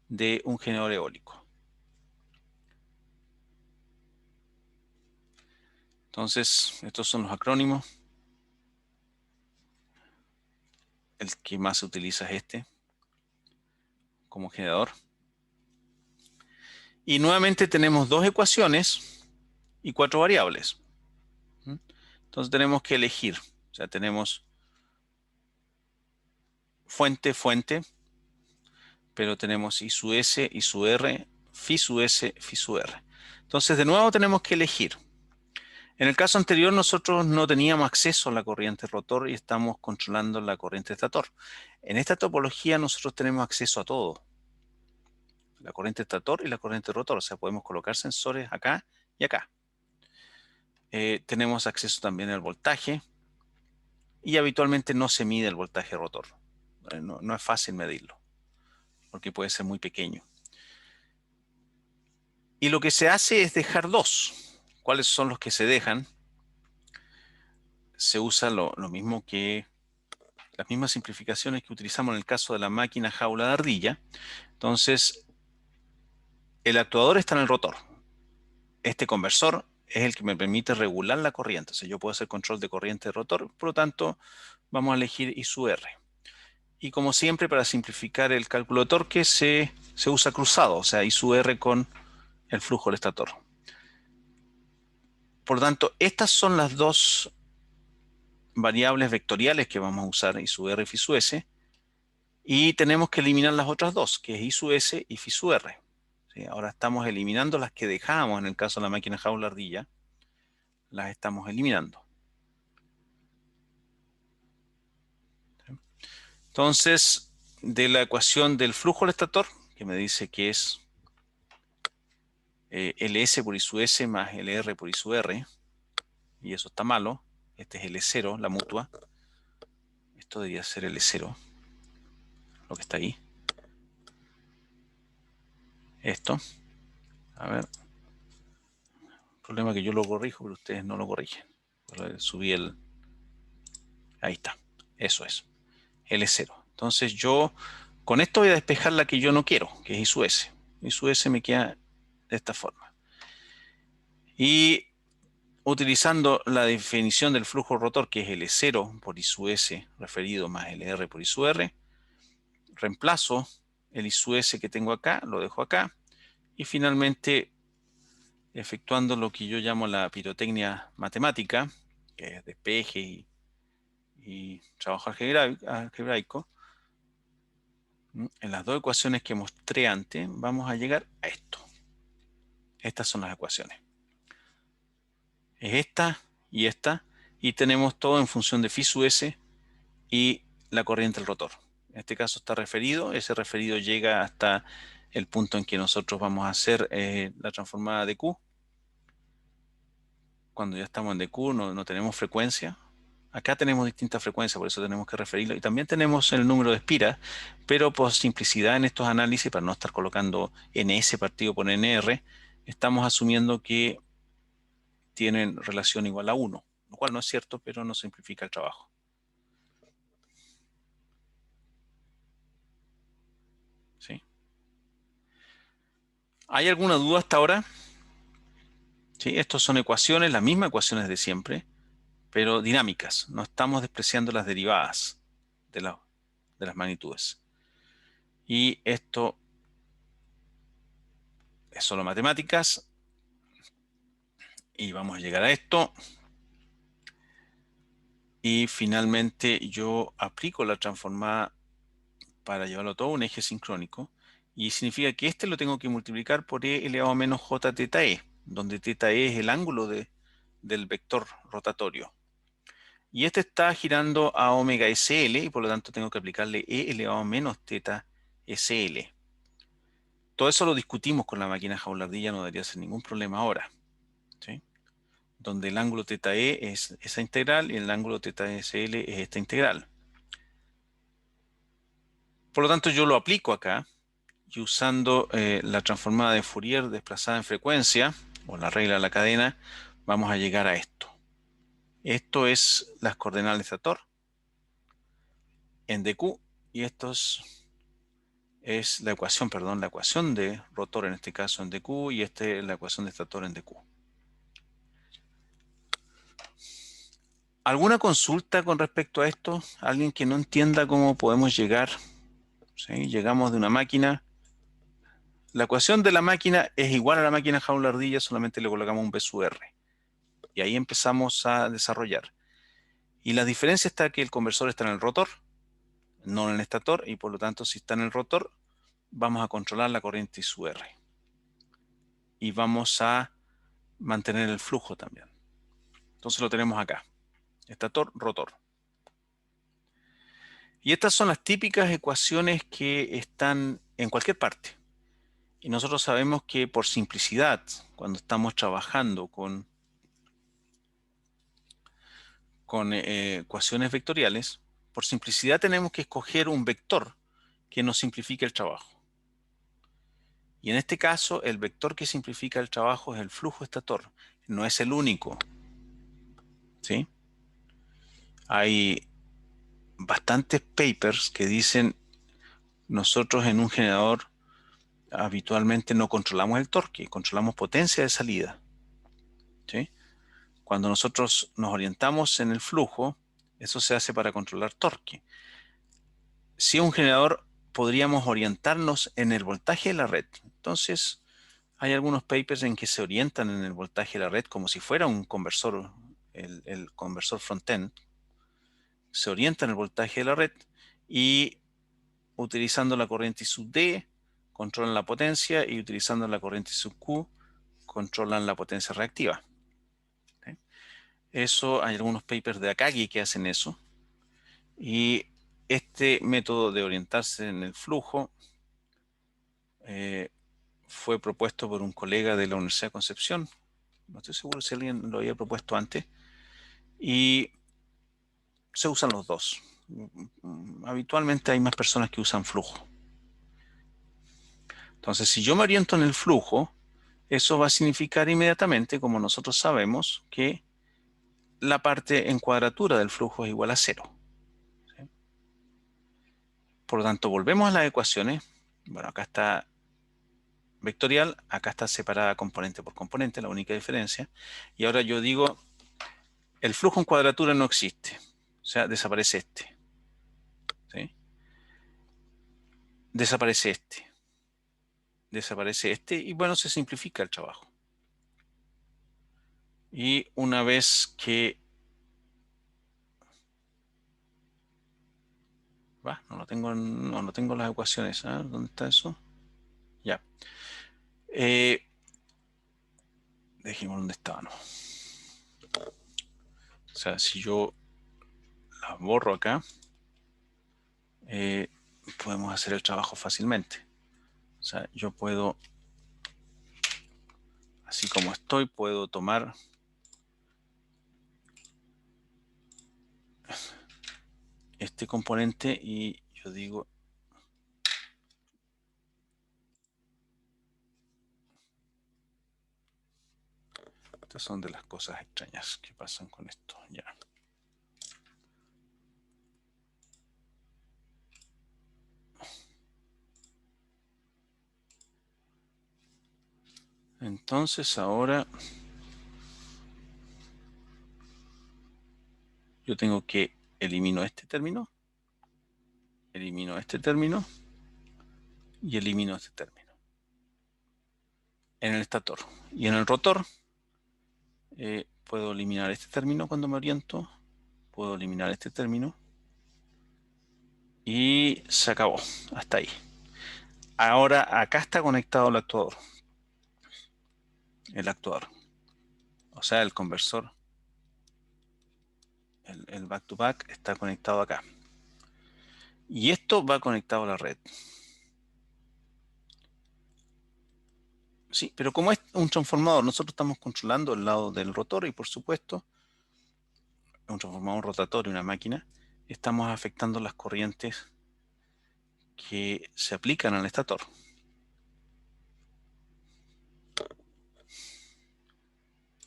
de un generador eólico. Entonces, estos son los acrónimos. El que más se utiliza es este como generador. Y nuevamente tenemos dos ecuaciones y 4 variables. Entonces tenemos que elegir. O sea, tenemos fuente, fuente, pero tenemos I sub S, I sub R, phi sub S, phi sub R. Entonces de nuevo tenemos que elegir. En el caso anterior nosotros no teníamos acceso a la corriente rotor y estamos controlando la corriente estator. En esta topología nosotros tenemos acceso a todo. La corriente estator y la corriente rotor. O sea, podemos colocar sensores acá y acá. Tenemos acceso también al voltaje y habitualmente no se mide el voltaje rotor. No es fácil medirlo porque puede ser muy pequeño. Y lo que se hace es dejar dos. ¿Cuáles son los que se dejan? Se usa lo mismo que las mismas simplificaciones que utilizamos en el caso de la máquina jaula de ardilla. Entonces, el actuador está en el rotor. Este conversor es el que me permite regular la corriente. O sea, yo puedo hacer control de corriente de rotor, por lo tanto, vamos a elegir I sub R. Y como siempre, para simplificar el cálculo de torque, se usa cruzado, o sea, I sub R con el flujo del estator. Por lo tanto, estas son las dos variables vectoriales que vamos a usar, I sub R y phi sub S. Y tenemos que eliminar las otras dos, que es I sub S y phi sub R. ¿Sí? Ahora estamos eliminando las que dejábamos en el caso de la máquina jaula ardilla. Las estamos eliminando. Entonces, de la ecuación del flujo del estator, que me dice que es LS por I sub S más LR por I sub R, y eso está malo. Este es L0, la mutua. Esto debería ser L0, lo que está ahí. Esto. A ver. El problema es que yo lo corrijo, pero ustedes no lo corrigen. Subí el... Ahí está. Eso es. L0. Entonces yo con esto voy a despejar la que yo no quiero, que es I sub S. I sub S me queda de esta forma. Y utilizando la definición del flujo rotor, que es L0 por I sub S referido más LR por I sub R, reemplazo el I sub S que tengo acá, lo dejo acá, y finalmente, efectuando lo que yo llamo la pirotecnia matemática, que es despeje y trabajo algebraico, en las dos ecuaciones que mostré antes, vamos a llegar a esto. Estas son las ecuaciones. Es esta, y tenemos todo en función de phi sub S y la corriente del rotor. En este caso está referido, ese referido llega hasta el punto en que nosotros vamos a hacer la transformada de Q. Cuando ya estamos en DQ no tenemos frecuencia. Acá tenemos distintas frecuencias, por eso tenemos que referirlo. Y también tenemos el número de espiras, pero por simplicidad en estos análisis, para no estar colocando NS partido por NR, estamos asumiendo que tienen relación igual a 1, lo cual no es cierto, pero nos simplifica el trabajo. ¿Sí? ¿Hay alguna duda hasta ahora? ¿Sí? Estas son ecuaciones, las mismas ecuaciones de siempre, pero dinámicas. No estamos despreciando las derivadas de las magnitudes. Y esto es solo matemáticas. Y vamos a llegar a esto. Y finalmente yo aplico la transformada para llevarlo todo a un eje sincrónico. Y significa que este lo tengo que multiplicar por e elevado a menos j teta e, donde teta e es el ángulo del vector rotatorio. Y este está girando a omega SL y por lo tanto tengo que aplicarle e elevado a menos teta SL. Todo eso lo discutimos con la máquina jaulardilla, no debería ser ningún problema ahora. ¿Sí? Donde el ángulo teta e es esa integral y el ángulo teta SL es esta integral. Por lo tanto, yo lo aplico acá y usando la transformada de Fourier desplazada en frecuencia, o la regla de la cadena, vamos a llegar a esto. Esto es las coordenadas de estator en dq y esto es la ecuación, perdón, la ecuación de rotor en este caso en dq y esta es la ecuación de estator en dq. ¿Alguna consulta con respecto a esto? ¿Alguien que no entienda cómo podemos llegar? ¿Sí? Llegamos de una máquina. La ecuación de la máquina es igual a la máquina jaulardilla, solamente le colocamos un B sub R. Y ahí empezamos a desarrollar. Y la diferencia está que el conversor está en el rotor, no en el estator, y por lo tanto si está en el rotor, vamos a controlar la corriente I sub R. Y vamos a mantener el flujo también. Entonces lo tenemos acá. Estator, rotor. Y estas son las típicas ecuaciones que están en cualquier parte. Y nosotros sabemos que por simplicidad, cuando estamos trabajando con ecuaciones vectoriales, por simplicidad tenemos que escoger un vector que nos simplifique el trabajo. Y en este caso, el vector que simplifica el trabajo es el flujo estator. No es el único. ¿Sí? Hay bastantes papers que dicen nosotros en un generador habitualmente no controlamos el torque, controlamos potencia de salida. ¿Sí? Cuando nosotros nos orientamos en el flujo, eso se hace para controlar torque. Si un generador podríamos orientarnos en el voltaje de la red. Entonces, hay algunos papers en que se orientan en el voltaje de la red como si fuera un conversor, el conversor front-end. Se orienta en el voltaje de la red y utilizando la corriente I sub D, controlan la potencia y utilizando la corriente I sub Q, controlan la potencia reactiva. ¿Sí? Eso, hay algunos papers de Akagi que hacen eso. Y este método de orientarse en el flujo fue propuesto por un colega de la Universidad de Concepción. No estoy seguro si alguien lo había propuesto antes. Y se usan los dos. Habitualmente hay más personas que usan flujo. Entonces, si yo me oriento en el flujo, eso va a significar inmediatamente, como nosotros sabemos, que la parte en cuadratura del flujo es igual a 0. ¿Sí? Por lo tanto, volvemos a las ecuaciones. Bueno, acá está vectorial, acá está separada componente por componente, la única diferencia. Y ahora yo digo, el flujo en cuadratura no existe. O sea, desaparece este. ¿Sí? Desaparece este. Desaparece este y bueno, se simplifica el trabajo. Y una vez que no tengo las ecuaciones. ¿Ah? ¿Dónde está eso? Ya. Dejemos dónde estaba, ¿no? O sea, si yo las borro acá, podemos hacer el trabajo fácilmente. O sea, yo puedo, así como estoy, puedo tomar este componente y yo digo, estas son de las cosas extrañas que pasan con esto. Ya. Entonces ahora yo tengo que elimino este término y elimino este término en el estator. Y en el rotor puedo eliminar este término cuando me oriento, puedo eliminar este término y se acabó, hasta ahí. Ahora acá está conectado el actuador, o sea el conversor, el back to back está conectado acá. Y esto va conectado a la red. Sí, pero como es un transformador, nosotros estamos controlando el lado del rotor y por supuesto, un transformador rotatorio, una máquina, estamos afectando las corrientes que se aplican al estator.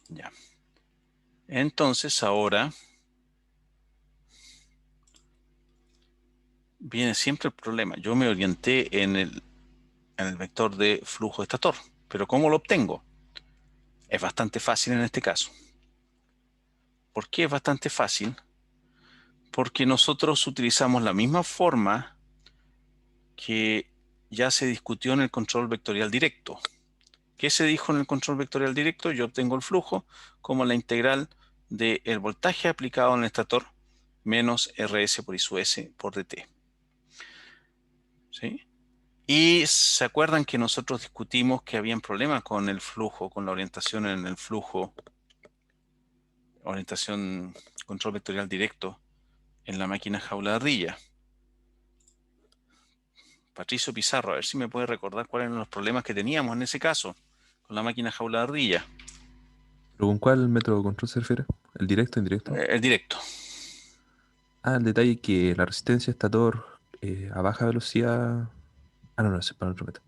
Ya. Entonces ahora viene siempre el problema. Yo me orienté en el vector de flujo estator, pero ¿cómo lo obtengo? Es bastante fácil en este caso. ¿Por qué es bastante fácil? Porque nosotros utilizamos la misma forma que ya se discutió en el control vectorial directo. ¿Qué se dijo en el control vectorial directo? Yo obtengo el flujo como la integral del voltaje aplicado en el estator menos RS por I sub S por DT. ¿Sí? Y se acuerdan que nosotros discutimos que habían problemas con el flujo, con la orientación en el flujo, orientación control vectorial directo en la máquina jaula de ardilla. Patricio Pizarro, a ver si me puede recordar cuáles eran los problemas que teníamos en ese caso con la máquina jaula de ardilla. ¿Pero con cuál método de control se refiere? ¿El directo, indirecto? El directo. Ah, el detalle que la resistencia estator a baja velocidad. Ah, no, ese es para otro método.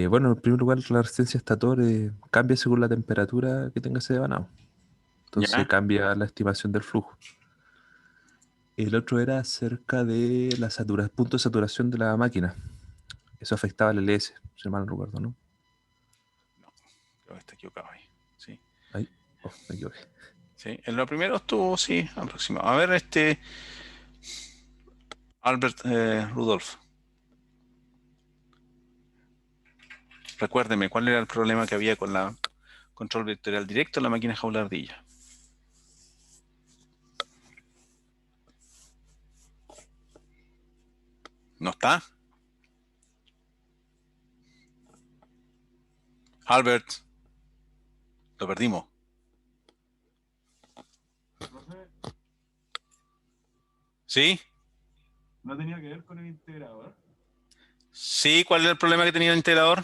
Bueno, en primer lugar, la resistencia estator cambia según la temperatura que tenga ese devanado. Entonces ¿Ya? cambia la estimación del flujo. El otro era acerca de la punto de saturación de la máquina. Eso afectaba al LS, si mal no recuerdo, ¿no? No, creo que está equivocado ahí. Sí. Ahí, oh, me equivoqué. Sí. En lo primero estuvo, sí, aproximado. A ver, Albert Rudolf. Recuérdeme, ¿cuál era el problema que había con la control vectorial directo en la máquina jaula de ardilla? ¿No está? Albert, lo perdimos. Profe, ¿Sí? ¿no tenía que ver con el integrador? Sí, ¿cuál era el problema que tenía el integrador?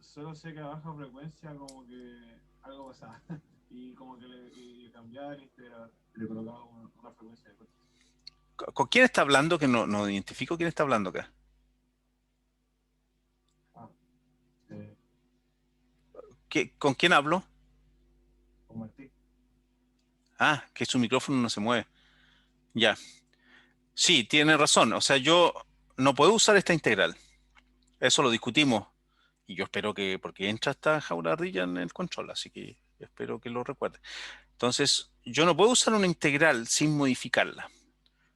Solo sé que a baja frecuencia como que algo pasaba y como que le cambiaba el integrador, le colocaba una frecuencia de corte. ¿Con quién está hablando? Que no identifico quién está hablando acá. Ah, eh, ¿Con quién hablo? con Martí. Ah, que su micrófono no se mueve. Ya. Sí, tiene razón. O sea, yo no puedo usar esta integral. Eso lo discutimos. Y yo espero que, porque entra esta jaula de ardilla en el control, así que espero que lo recuerde. Entonces, yo no puedo usar una integral sin modificarla.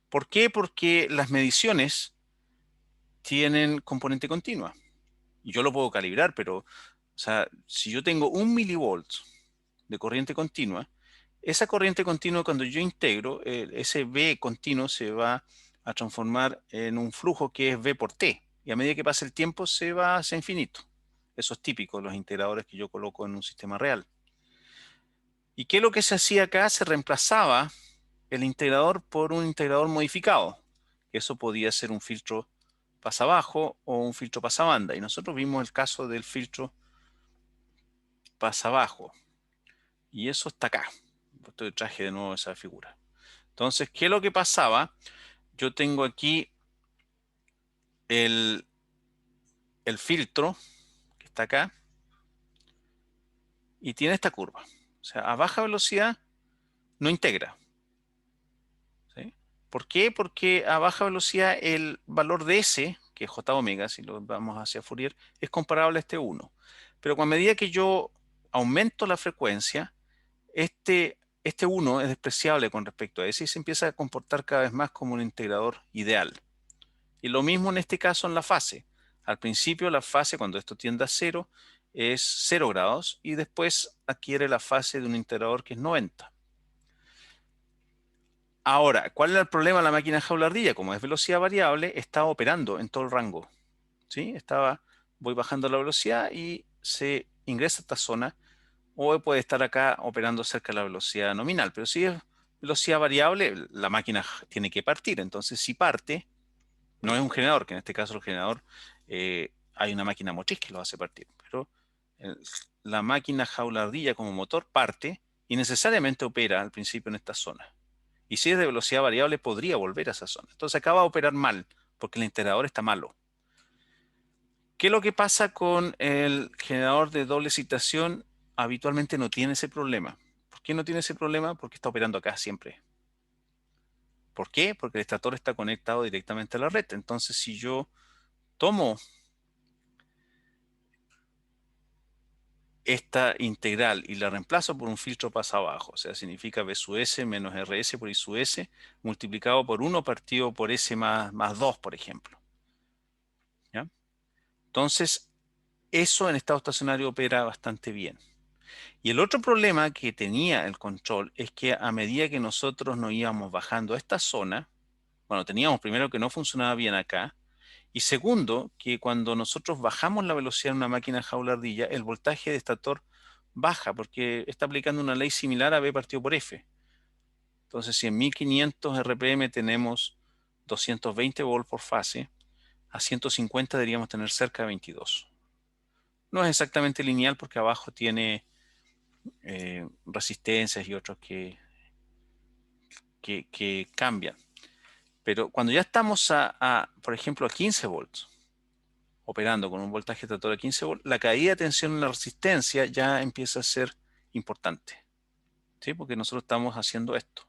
¿Por qué? Porque las mediciones tienen componente continua. Y yo lo puedo calibrar, pero, o sea, si yo tengo 1 mV de corriente continua, esa corriente continua cuando yo integro, ese V continuo se va a transformar en un flujo que es V por T. Y a medida que pasa el tiempo se va hacia infinito. Eso es típico de los integradores que yo coloco en un sistema real. ¿Y qué es lo que se hacía acá? Se reemplazaba el integrador por un integrador modificado. Eso podía ser un filtro pasabajo o un filtro pasabanda. Y nosotros vimos el caso del filtro pasabajo. Y eso está acá. Esto traje de nuevo esa figura. Entonces, ¿qué es lo que pasaba? Yo tengo aquí el filtro que está acá y tiene esta curva. O sea, a baja velocidad no integra. ¿Sí? ¿Por qué? Porque a baja velocidad el valor de S, que es J omega, si lo vamos hacia Fourier, es comparable a este 1. Pero a medida que yo aumento la frecuencia, este 1 es despreciable con respecto a ese y se empieza a comportar cada vez más como un integrador ideal. Y lo mismo en este caso en la fase. Al principio la fase, cuando esto tiende a 0, es 0 grados y después adquiere la fase de un integrador que es 90. Ahora, ¿cuál era el problema de la máquina jaula-ardilla? Como es velocidad variable, estaba operando en todo el rango. ¿Sí? Voy bajando la velocidad y se ingresa a esta zona, o puede estar acá operando cerca de la velocidad nominal. Pero si es velocidad variable, la máquina tiene que partir. Entonces, si parte, no es un generador, que en este caso el generador, hay una máquina motriz que lo hace partir. Pero la máquina jaula-ardilla como motor parte y necesariamente opera al principio en esta zona. Y si es de velocidad variable, podría volver a esa zona. Entonces acá va a operar mal, porque el integrador está malo. ¿Qué es lo que pasa con el generador de doble excitación? Habitualmente no tiene ese problema. ¿Por qué no tiene ese problema? Porque está operando acá siempre. ¿Por qué? Porque el estator está conectado directamente a la red. Entonces, si yo tomo esta integral y la reemplazo por un filtro pasa abajo, o sea, significa B sub S menos RS por I sub S multiplicado por 1 partido por S más 2, por ejemplo. ¿Ya? Entonces, eso en estado estacionario opera bastante bien. Y el otro problema que tenía el control es que a medida que nosotros nos íbamos bajando a esta zona, bueno, teníamos primero que no funcionaba bien acá, y segundo, que cuando nosotros bajamos la velocidad en una máquina jaula-ardilla, el voltaje de estator baja porque está aplicando una ley similar a B partido por F. Entonces, si en 1500 RPM tenemos 220 volts por fase, a 150 deberíamos tener cerca de 22. No es exactamente lineal porque abajo tiene resistencias y otros que cambian. Pero cuando ya estamos por ejemplo, a 15 volts, operando con un voltaje estator de 15 volts, la caída de tensión en la resistencia ya empieza a ser importante. ¿Sí? Porque nosotros estamos haciendo esto.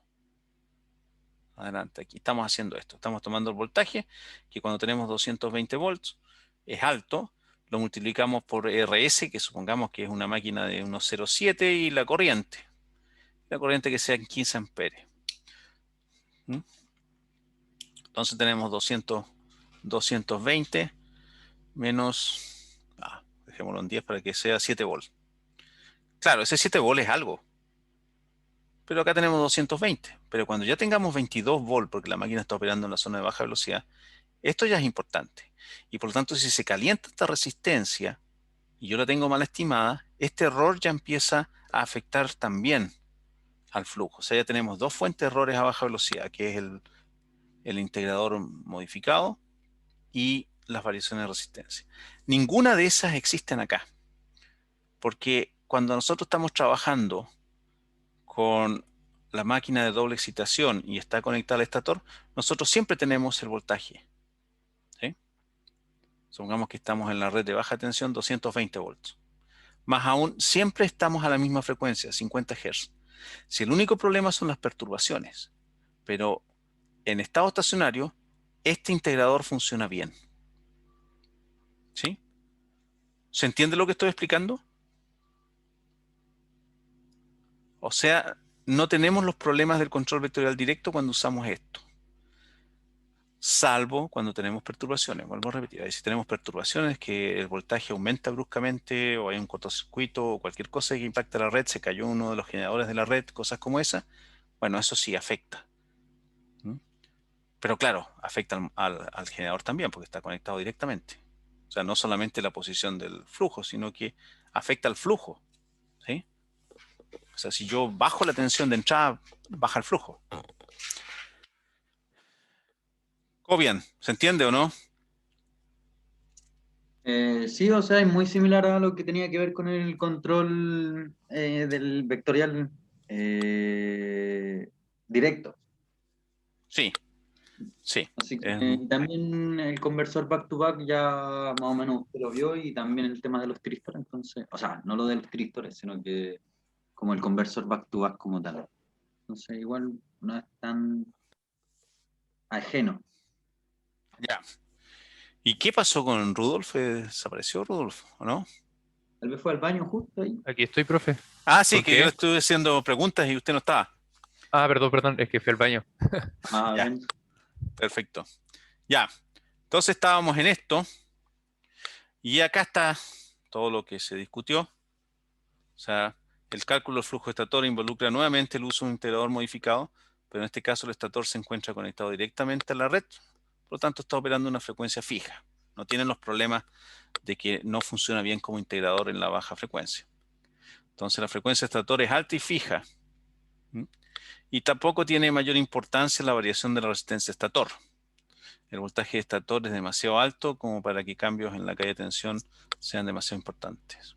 Adelante, aquí estamos haciendo esto. Estamos tomando el voltaje, que cuando tenemos 220 volts es alto, lo multiplicamos por RS, que supongamos que es una máquina de unos 0,7, y la corriente que sea en 15 amperes. ¿Mm? Entonces tenemos 220 menos, dejémoslo en 10 para que sea 7 volts. Claro, ese 7 volts es algo. Pero acá tenemos 220. Pero cuando ya tengamos 22 volts, porque la máquina está operando en la zona de baja velocidad, esto ya es importante. Y por lo tanto, si se calienta esta resistencia y yo la tengo mal estimada, este error ya empieza a afectar también al flujo. O sea, ya tenemos dos fuentes de errores a baja velocidad, que es el integrador modificado y las variaciones de resistencia. Ninguna de esas existen acá. Porque cuando nosotros estamos trabajando con la máquina de doble excitación y está conectada al estator, nosotros siempre tenemos el voltaje. ¿Sí? Supongamos que estamos en la red de baja tensión, 220 volts. Más aún, siempre estamos a la misma frecuencia, 50 Hz. Si el único problema son las perturbaciones, pero en estado estacionario, este integrador funciona bien. ¿Sí? ¿Se entiende lo que estoy explicando? O sea, no tenemos los problemas del control vectorial directo cuando usamos esto. Salvo cuando tenemos perturbaciones. Vuelvo a repetir, si tenemos perturbaciones, que el voltaje aumenta bruscamente, o hay un cortocircuito, o cualquier cosa que impacta la red, se cayó uno de los generadores de la red, cosas como esa, bueno, eso sí afecta. ¿Mm? Pero claro, afecta al generador también, porque está conectado directamente. O sea, no solamente la posición del flujo, sino que afecta al flujo. ¿Sí? O sea, si yo bajo la tensión de entrada, baja el flujo. Cobian, ¿se entiende o no? Sí, o sea, es muy similar a lo que tenía que ver con el control del vectorial directo. Sí, sí. Así que también el conversor back-to-back ya más o menos usted lo vio y también el tema de los tristores, entonces, o sea, no lo de los tristores, sino que como el conversor back-to-back como tal. Entonces, igual no es tan ajeno. Ya. ¿Y qué pasó con Rudolf? ¿Desapareció Rudolf o no? Tal vez fue al baño justo ahí. Aquí estoy, profe. Ah, sí, ¿Por que yo le qué? estuve haciendo preguntas y usted no estaba. Ah, perdón, es que fui al baño. Ah, Ya, bien. perfecto. Ya, entonces estábamos en esto y acá está todo lo que se discutió. O sea, el cálculo del flujo estator involucra nuevamente el uso de un integrador modificado, pero en este caso el estator se encuentra conectado directamente a la red, por lo tanto está operando una frecuencia fija. No tienen los problemas de que no funciona bien como integrador en la baja frecuencia. Entonces la frecuencia estator es alta y fija. Y tampoco tiene mayor importancia la variación de la resistencia estator. El voltaje estator es demasiado alto como para que cambios en la calle de tensión sean demasiado importantes,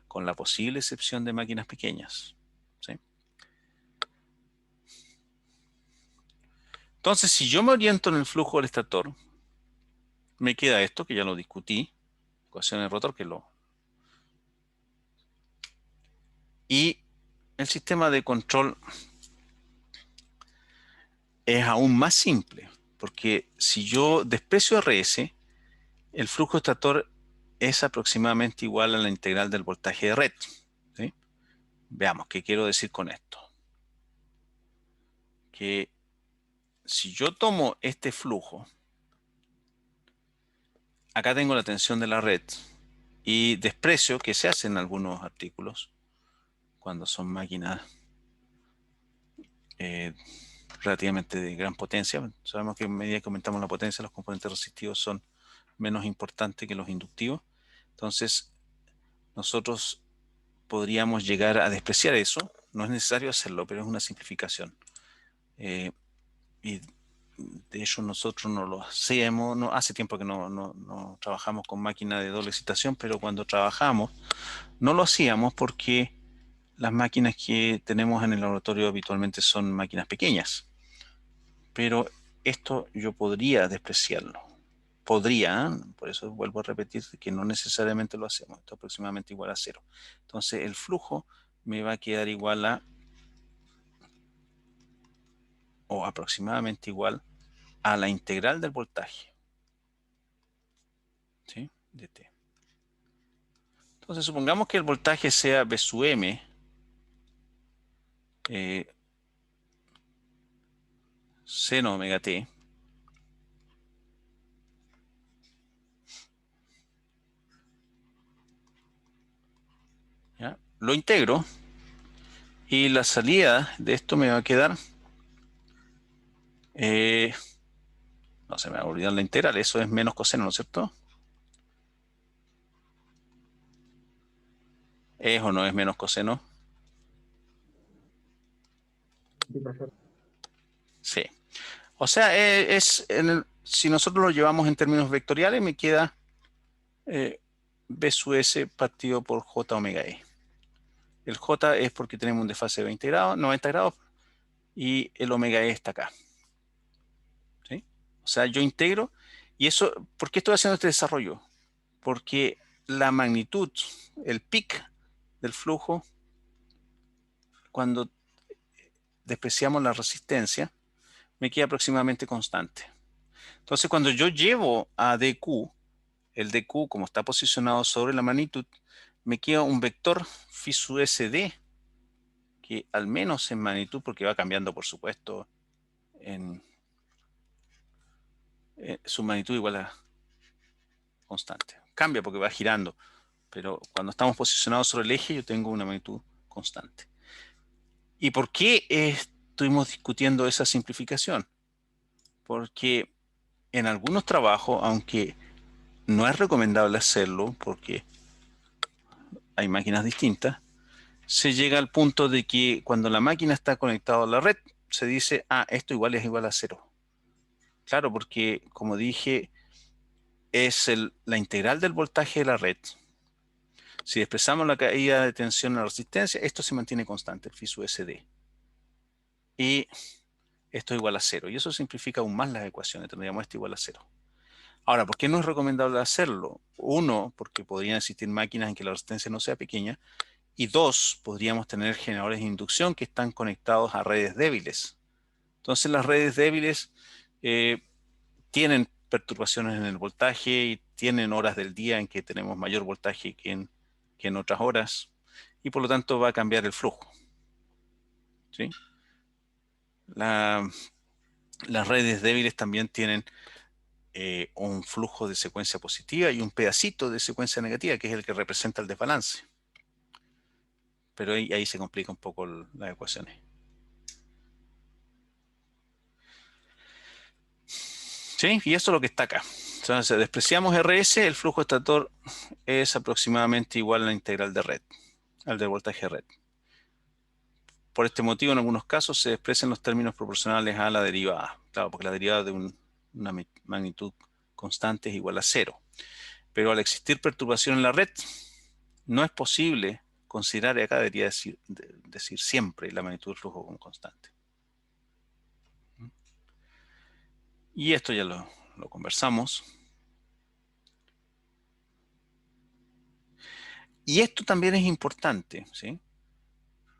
con la posible excepción de máquinas pequeñas. ¿Sí? Entonces, si yo me oriento en el flujo del estator, me queda esto, que ya lo discutí, ecuación de rotor, y el sistema de control es aún más simple, porque si yo desprecio RS, el flujo estator es aproximadamente igual a la integral del voltaje de red. ¿Sí? Veamos qué quiero decir con esto. Que si yo tomo este flujo, acá tengo la tensión de la red y desprecio que se hace en algunos artículos cuando son máquinas relativamente de gran potencia. Sabemos que a medida que aumentamos la potencia, los componentes resistivos son menos importantes que los inductivos. Entonces, nosotros podríamos llegar a despreciar eso. No es necesario hacerlo, pero es una simplificación. Y de hecho nosotros no lo hacemos, no, hace tiempo que no trabajamos con máquinas de doble excitación, pero cuando trabajamos no lo hacíamos porque las máquinas que tenemos en el laboratorio habitualmente son máquinas pequeñas. Pero esto yo podría despreciarlo. Podría, por eso vuelvo a repetir que no necesariamente lo hacemos. Esto es aproximadamente igual a 0. Entonces el flujo me va a quedar igual a, o aproximadamente igual a la integral del voltaje. ¿Sí? De T. Entonces supongamos que el voltaje sea B sub M, seno omega T. ¿Ya? Lo integro y la salida de esto me va a quedar, no se me va a olvidar la integral, eso es menos coseno, ¿no es cierto? ¿Es o no es menos coseno? Sí. O sea, si nosotros lo llevamos en términos vectoriales, me queda B sub S partido por J omega E. El J es porque tenemos un desfase de 20 grados, 90 grados, y el omega E está acá. ¿Sí? O sea, yo integro, y eso, ¿por qué estoy haciendo este desarrollo? Porque la magnitud, el pic del flujo, cuando despreciamos la resistencia, me queda aproximadamente constante. Entonces, cuando yo llevo a dq, el dq, como está posicionado sobre la magnitud, me queda un vector phi sub sd, que al menos en magnitud, porque va cambiando, por supuesto, en su magnitud igual a constante. Cambia porque va girando, pero cuando estamos posicionados sobre el eje, yo tengo una magnitud constante. ¿Y por qué estuvimos discutiendo esa simplificación? Porque en algunos trabajos, aunque no es recomendable hacerlo, porque hay máquinas distintas, se llega al punto de que cuando la máquina está conectada a la red, se dice, esto igual es igual a 0. Claro, porque como dije, es la integral del voltaje de la red. Si expresamos la caída de tensión en la resistencia, esto se mantiene constante, el phi sub SD. Y esto es igual a 0. Y eso simplifica aún más las ecuaciones. Tendríamos esto igual a 0. Ahora, ¿por qué no es recomendable hacerlo? Uno, porque podrían existir máquinas en que la resistencia no sea pequeña. Y dos, podríamos tener generadores de inducción que están conectados a redes débiles. Entonces, las redes débiles tienen perturbaciones en el voltaje y tienen horas del día en que tenemos mayor voltaje que en otras horas. Y por lo tanto va a cambiar el flujo. ¿Sí? Las redes débiles también tienen un flujo de secuencia positiva y un pedacito de secuencia negativa, que es el que representa el desbalance. Pero ahí se complica un poco las ecuaciones. ¿Sí? Y eso es lo que está acá. Entonces, despreciamos RS, el flujo estator es aproximadamente igual a la integral de red, al del voltaje de red. Por este motivo, en algunos casos se desprecian los términos proporcionales a la derivada. Claro, porque la derivada de una magnitud constante es igual a 0. Pero al existir perturbación en la red, no es posible considerar, y acá debería decir siempre la magnitud del flujo como constante. Y esto ya lo conversamos. Y esto también es importante, ¿sí?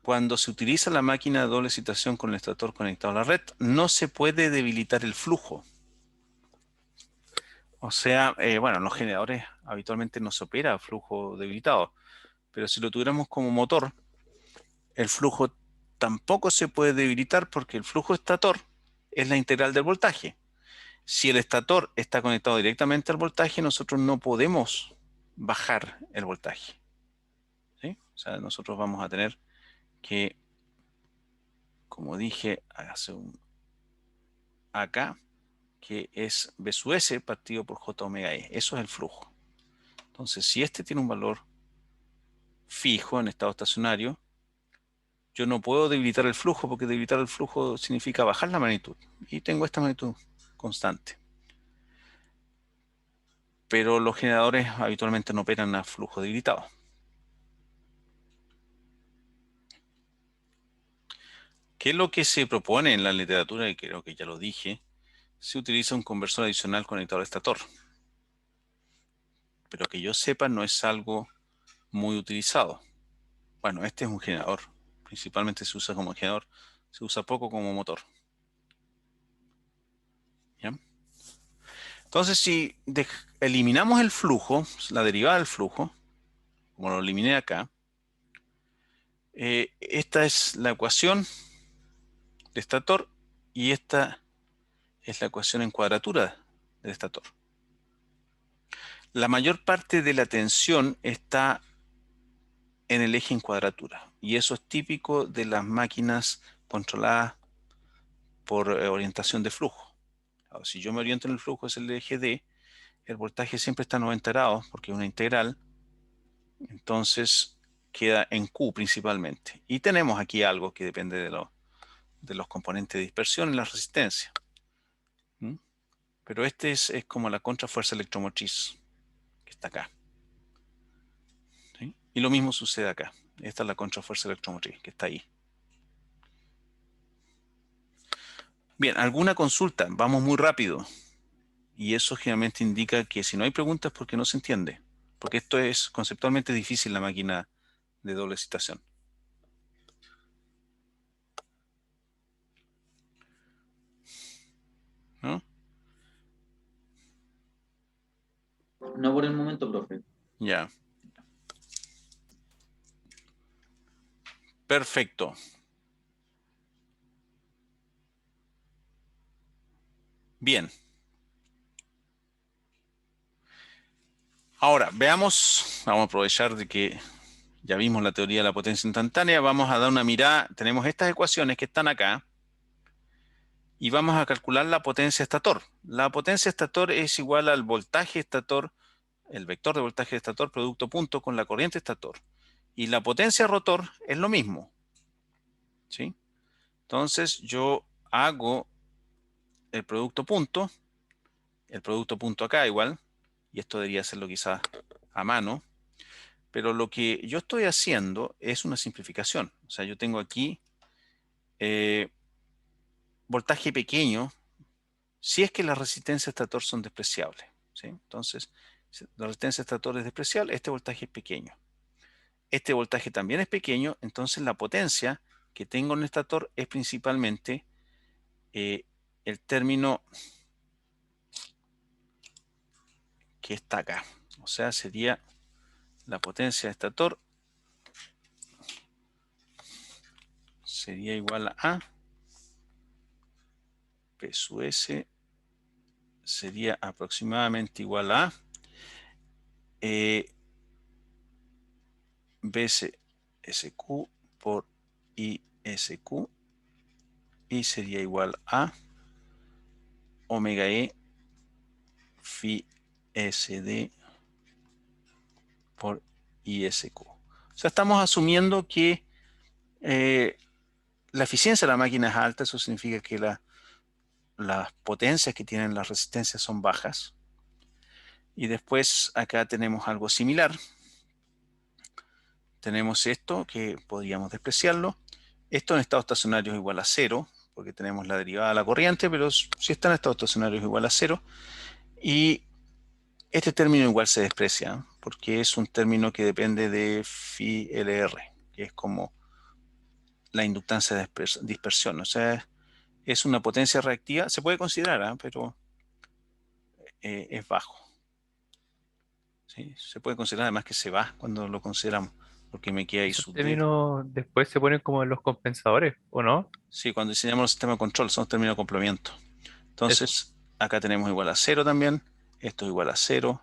Cuando se utiliza la máquina de doble excitación con el estator conectado a la red, no se puede debilitar el flujo. O sea, bueno, en los generadores habitualmente no se opera flujo debilitado, pero si lo tuviéramos como motor, el flujo tampoco se puede debilitar porque el flujo estator es la integral del voltaje. Si el estator está conectado directamente al voltaje, nosotros no podemos bajar el voltaje. ¿Sí? O sea, nosotros vamos a tener que, como dije acá, que es B sub S partido por J omega E. Eso es el flujo. Entonces, si este tiene un valor fijo en estado estacionario, yo no puedo debilitar el flujo porque debilitar el flujo significa bajar la magnitud. Y tengo esta magnitud constante. Pero los generadores habitualmente no operan a flujo debilitado. ¿Qué es lo que se propone en la literatura? Y creo que ya lo dije. Se utiliza un conversor adicional conectado al estator. Pero que yo sepa no es algo muy utilizado. Bueno, este es un generador. Principalmente se usa como generador. Se usa poco como motor. ¿Ya? Entonces, si eliminamos el flujo, la derivada del flujo, como lo eliminé acá, esta es la ecuación de estator y esta es la ecuación en cuadratura del estator. La mayor parte de la tensión está en el eje en cuadratura y eso es típico de las máquinas controladas por orientación de flujo. Ahora, si yo me oriento en el flujo, es el eje D, el voltaje siempre está a 90 grados porque es una integral, entonces queda en Q principalmente. Y tenemos aquí algo que depende de los componentes de dispersión y la resistencia. ¿Mm? Pero este es como la contrafuerza electromotriz que está acá. ¿Sí? Y lo mismo sucede acá. Esta es la contrafuerza electromotriz que está ahí. Bien, ¿alguna consulta? Vamos muy rápido. Y eso generalmente indica que si no hay preguntas es porque no se entiende. Porque esto es conceptualmente difícil, la máquina de doble excitación. ¿No? No por el momento, profe. Ya. Perfecto. Bien. Ahora, veamos, vamos a aprovechar de que ya vimos la teoría de la potencia instantánea, vamos a dar una mirada, tenemos estas ecuaciones que están acá y vamos a calcular la potencia estator. La potencia estator es igual al voltaje estator, el vector de voltaje estator producto punto con la corriente estator. Y la potencia rotor es lo mismo. ¿Sí? Entonces yo hago el producto punto acá igual, y esto debería hacerlo quizás a mano, pero lo que yo estoy haciendo es una simplificación. O sea, yo tengo aquí voltaje pequeño, si es que las resistencias estator son despreciables, ¿sí? Entonces, si la resistencia estator es despreciable, este voltaje es pequeño. Este voltaje también es pequeño, entonces la potencia que tengo en el estator es principalmente el término que está acá. O sea, sería la potencia de estator sería igual a P sub S sería aproximadamente igual a BSQ por ISQ y sería igual a omega E phi SD por ISQ. O sea, estamos asumiendo que la eficiencia de la máquina es alta, eso significa que las potencias que tienen las resistencias son bajas. Y después acá tenemos algo similar. Tenemos esto que podríamos despreciarlo. Esto en estado estacionario es igual a 0, porque tenemos la derivada de la corriente, pero si está en estado estacionario es igual a 0. Y este término igual se desprecia, porque es un término que depende de phi LR, que es como la inductancia de dispersión. O sea, es una potencia reactiva, se puede considerar, pero es bajo. ¿Sí? Se puede considerar además que se va cuando lo consideramos, porque me queda ahí Esos sub D. términos después se ponen como en los compensadores, ¿o no? Sí, cuando diseñamos el sistema de control son términos de complemento. Eso. Entonces, acá tenemos igual a 0 también. Esto es igual a 0.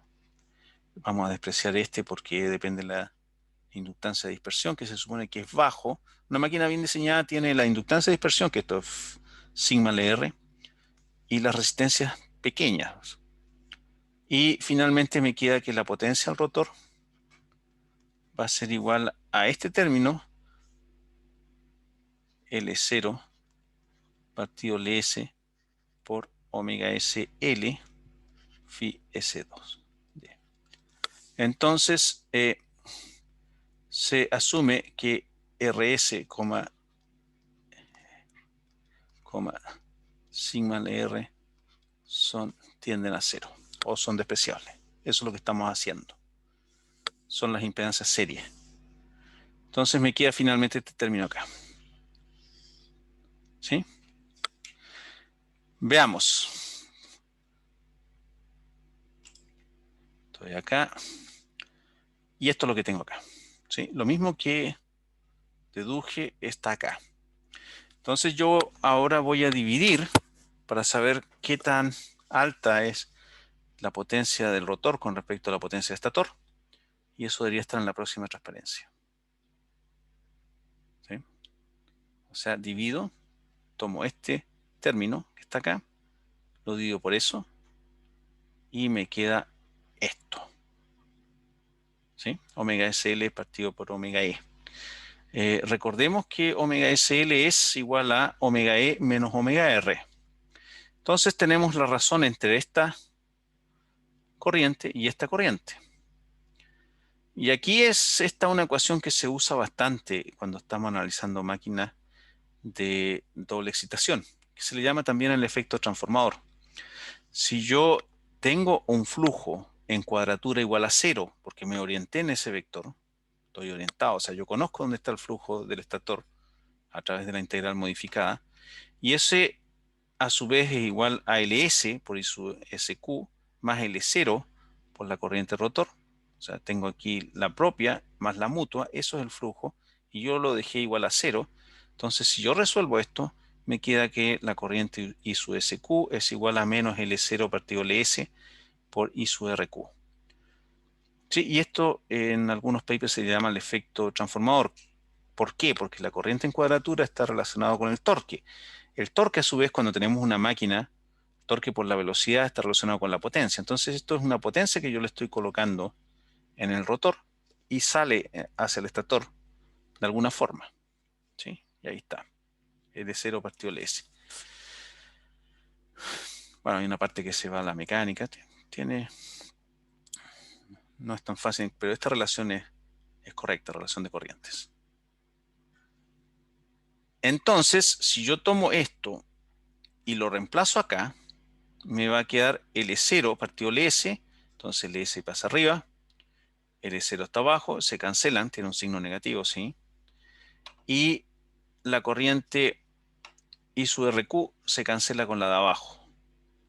Vamos a despreciar este porque depende de la inductancia de dispersión, que se supone que es bajo. Una máquina bien diseñada tiene la inductancia de dispersión, que esto es sigma LR, y las resistencias pequeñas. Y finalmente me queda que la potencia del rotor va a ser igual a este término, L0 partido LS por omega SL phi S2. Entonces, se asume que RS, sigma LR tienden a 0 o son despreciables. Eso es lo que estamos haciendo. Son las impedancias serias. Entonces me queda finalmente este término acá. ¿Sí? Veamos. Estoy acá. Y esto es lo que tengo acá. ¿Sí? Lo mismo que deduje está acá. Entonces yo ahora voy a dividir para saber qué tan alta es la potencia del rotor con respecto a la potencia del estator. Y eso debería estar en la próxima transparencia. ¿Sí? O sea, divido, tomo este término que está acá, lo divido por eso y me queda esto. ¿Sí? Omega SL partido por omega E. Recordemos que omega SL es igual a omega E menos omega R. Entonces tenemos la razón entre esta corriente y esta corriente. Y aquí es esta una ecuación que se usa bastante cuando estamos analizando máquinas de doble excitación, que se le llama también el efecto transformador. Si yo tengo un flujo en cuadratura igual a 0, porque me orienté en ese vector, estoy orientado, o sea, yo conozco dónde está el flujo del estator a través de la integral modificada, y ese a su vez es igual a LS por I sub SQ más L0 por la corriente rotor. O sea, tengo aquí la propia más la mutua, eso es el flujo, y yo lo dejé igual a 0. Entonces, si yo resuelvo esto, me queda que la corriente I sub SQ es igual a menos L0 partido LS por I sub RQ. Sí, y esto en algunos papers se llama el efecto transformador. ¿Por qué? Porque la corriente en cuadratura está relacionada con el torque. El torque, a su vez, cuando tenemos una máquina, torque por la velocidad está relacionado con la potencia. Entonces, esto es una potencia que yo le estoy colocando en el rotor y sale hacia el estator de alguna forma. ¿Sí? Y ahí está. L0 partido LS. Bueno, hay una parte que se va a la mecánica. No es tan fácil, pero esta relación es correcta, relación de corrientes. Entonces, si yo tomo esto y lo reemplazo acá, me va a quedar L0 partido LS. Entonces LS pasa arriba, L0 está abajo, se cancelan, tiene un signo negativo, ¿sí? Y la corriente I sub RQ se cancela con la de abajo.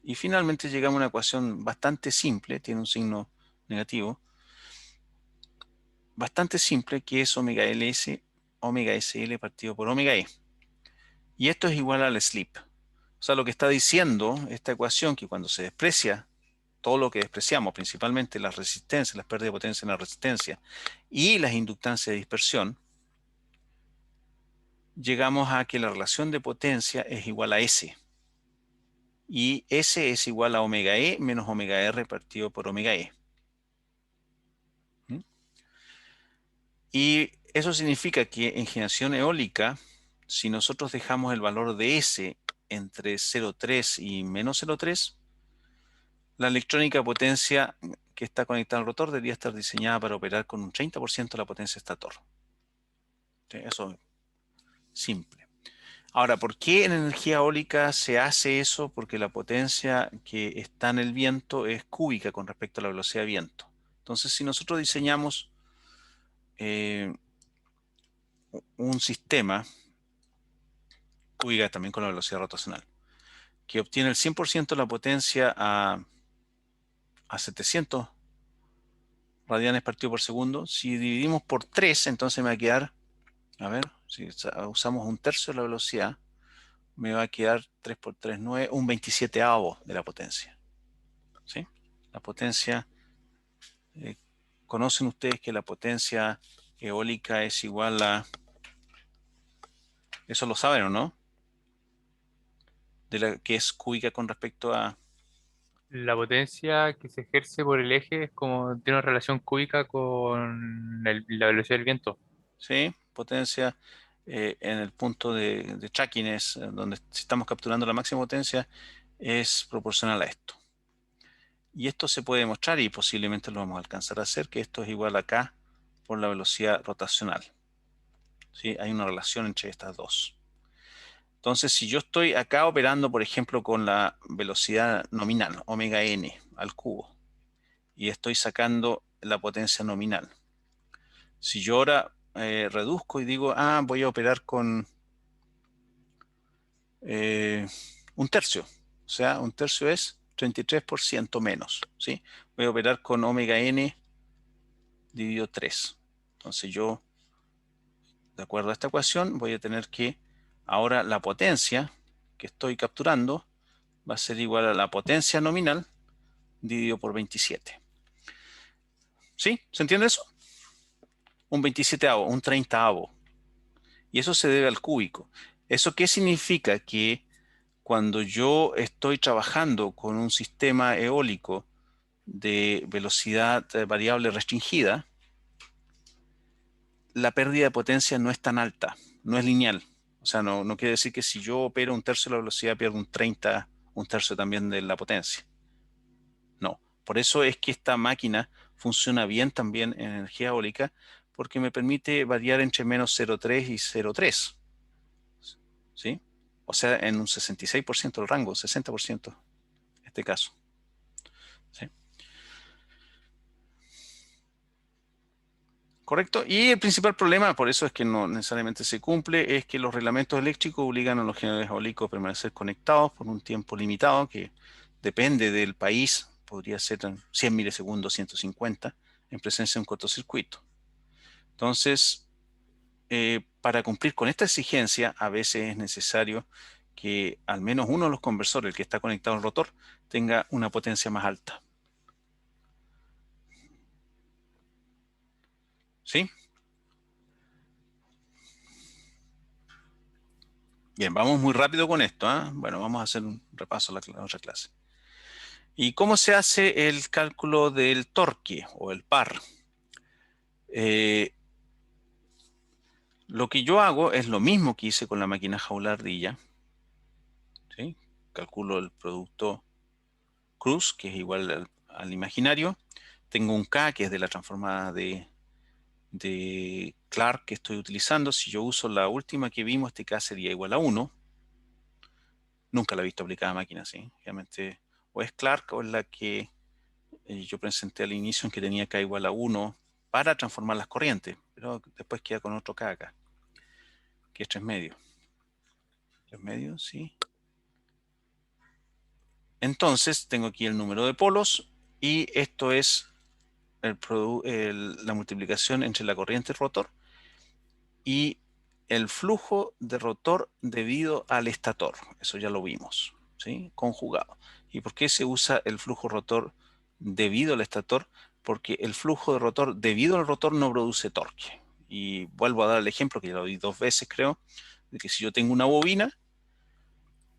Y finalmente llegamos a una ecuación bastante simple, tiene un signo negativo, bastante simple, que es omega LS, omega SL partido por omega E. Y esto es igual al slip. O sea, lo que está diciendo esta ecuación, que cuando se desprecia todo lo que despreciamos, principalmente las resistencias, las pérdidas de potencia en la resistencia y las inductancias de dispersión, llegamos a que la relación de potencia es igual a S. Y S es igual a omega E menos omega R partido por omega E. ¿Mm? Y eso significa que en generación eólica, si nosotros dejamos el valor de S entre 0,3 y menos 0,3, la electrónica de potencia que está conectada al rotor debería estar diseñada para operar con un 30% de la potencia estator. ¿Sí? Eso es simple. Ahora, ¿por qué en energía eólica se hace eso? Porque la potencia que está en el viento es cúbica con respecto a la velocidad de viento. Entonces, si nosotros diseñamos un sistema cúbica también con la velocidad rotacional, que obtiene el 100% de la potencia a 700 radianes partido por segundo, si dividimos por 3, entonces me va a quedar, a ver, si usamos un tercio de la velocidad, me va a quedar 3 por 3, 9, un 27avo de la potencia. ¿Sí? La potencia, ¿conocen ustedes que la potencia eólica es igual a, eso lo saben o no? De la que es cúbica con respecto a, La potencia que se ejerce por el eje es como tiene una relación cúbica con la velocidad del viento. ¿sí? Potencia en el punto de tracking es donde si estamos capturando la máxima potencia es proporcional a esto. Y esto se puede demostrar y posiblemente lo vamos a alcanzar a hacer, que esto es igual a K por la velocidad rotacional. ¿Sí? Hay una relación entre estas dos. Entonces, si yo estoy acá operando, por ejemplo, con la velocidad nominal, omega n al cubo, y estoy sacando la potencia nominal. Si yo ahora reduzco y digo, voy a operar con un tercio. O sea, un tercio es 33% menos. ¿Sí? Voy a operar con omega n dividido 3. Entonces yo, de acuerdo a esta ecuación, voy a tener que ahora la potencia que estoy capturando va a ser igual a la potencia nominal dividido por 27. ¿Sí? ¿Se entiende eso? Un 27avo, un 30avo. Y eso se debe al cúbico. ¿Eso qué significa? Que cuando yo estoy trabajando con un sistema eólico de velocidad variable restringida, la pérdida de potencia no es tan alta, no es lineal. O sea, no quiere decir que si yo opero un tercio de la velocidad pierdo un tercio también de la potencia. No. Por eso es que esta máquina funciona bien también en energía eólica, porque me permite variar entre menos 0,3 y 0,3. ¿Sí? O sea, en un 66% del rango, 60% en este caso. ¿Sí? ¿Correcto? Y el principal problema, por eso es que no necesariamente se cumple, es que los reglamentos eléctricos obligan a los generadores eólicos a permanecer conectados por un tiempo limitado, que depende del país, podría ser en 100 milisegundos, 150, en presencia de un cortocircuito. Entonces, para cumplir con esta exigencia, a veces es necesario que al menos uno de los conversores, el que está conectado al rotor, tenga una potencia más alta. ¿Sí? Bien, vamos muy rápido con esto, ¿eh? Bueno, vamos a hacer un repaso a la otra clase. ¿Y cómo se hace el cálculo del torque o el par? Lo que yo hago es lo mismo que hice con la máquina jaula ardilla. ¿Sí? calculo el producto cruz, que es igual al imaginario. Tengo un K, que es de la transformada de Clark que estoy utilizando. Si yo uso la última que vimos, este K sería igual a 1. Nunca la he visto aplicada a máquina, ¿sí? Obviamente, o es Clark o es la que yo presenté al inicio en que tenía K igual a 1 para transformar las corrientes, pero después queda con otro K acá, que es 3 medios. 3 medios, sí. Entonces, tengo aquí el número de polos y esto es la multiplicación entre la corriente rotor y el flujo de rotor debido al estator. Eso ya lo vimos, ¿sí? Conjugado. ¿Y por qué se usa el flujo rotor debido al estator? Porque el flujo de rotor debido al rotor no produce torque. Y vuelvo a dar el ejemplo, que ya lo di 2 veces creo, de que si yo tengo una bobina,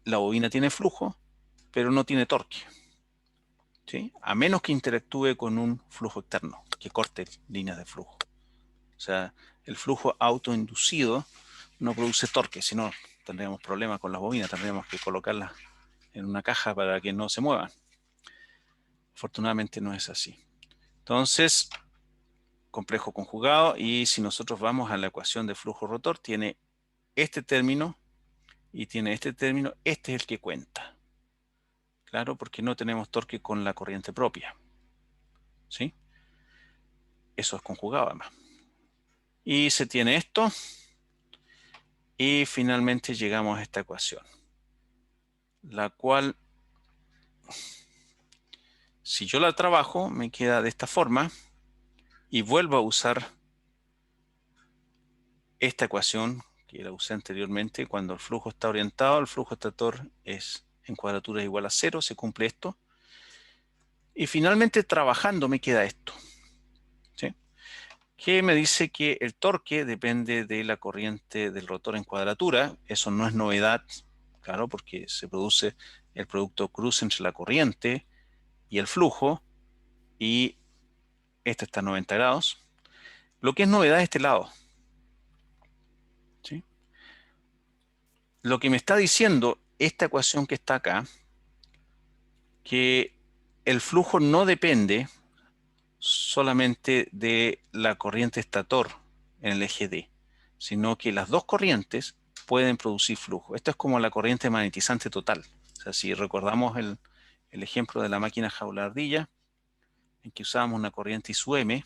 la bobina tiene flujo, pero no tiene torque, ¿sí? A menos que interactúe con un flujo externo, que corte líneas de flujo. O sea, el flujo autoinducido no produce torque, si no tendríamos problemas con las bobinas, tendríamos que colocarlas en una caja para que no se muevan. Afortunadamente no es así. Entonces, complejo conjugado, y si nosotros vamos a la ecuación de flujo rotor, tiene este término y tiene este término, este es el que cuenta. Claro, porque no tenemos torque con la corriente propia, ¿sí? Eso es conjugado además. Y se tiene esto, y finalmente llegamos a esta ecuación, la cual, si yo la trabajo, me queda de esta forma, y vuelvo a usar esta ecuación que la usé anteriormente. Cuando el flujo está orientado, el flujo estator es en cuadratura igual a 0, se cumple esto. Y finalmente, trabajando, me queda esto, ¿sí? Que me dice que el torque depende de la corriente del rotor en cuadratura. Eso no es novedad, claro, porque se produce el producto cruz entre la corriente y el flujo, y este está a 90 grados. Lo que es novedad es este lado, ¿sí? Lo que me está diciendo esta ecuación que está acá, que el flujo no depende solamente de la corriente estator en el eje D, sino que las dos corrientes pueden producir flujo. Esto es como la corriente magnetizante total. O sea, si recordamos el ejemplo de la máquina jaula ardilla, en que usábamos una corriente I sub M,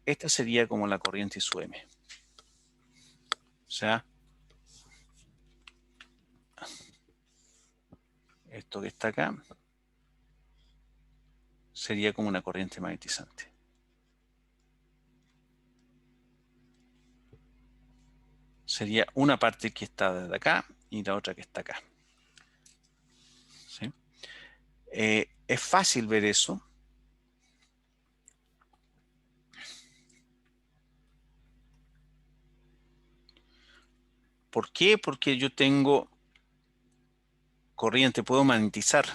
esta sería como la corriente I sub M. O sea, esto que está acá sería como una corriente magnetizante. Sería una parte que está desde acá y la otra que está acá, ¿sí? Es fácil ver eso. ¿Por qué? Porque yo tengo corriente, puedo magnetizar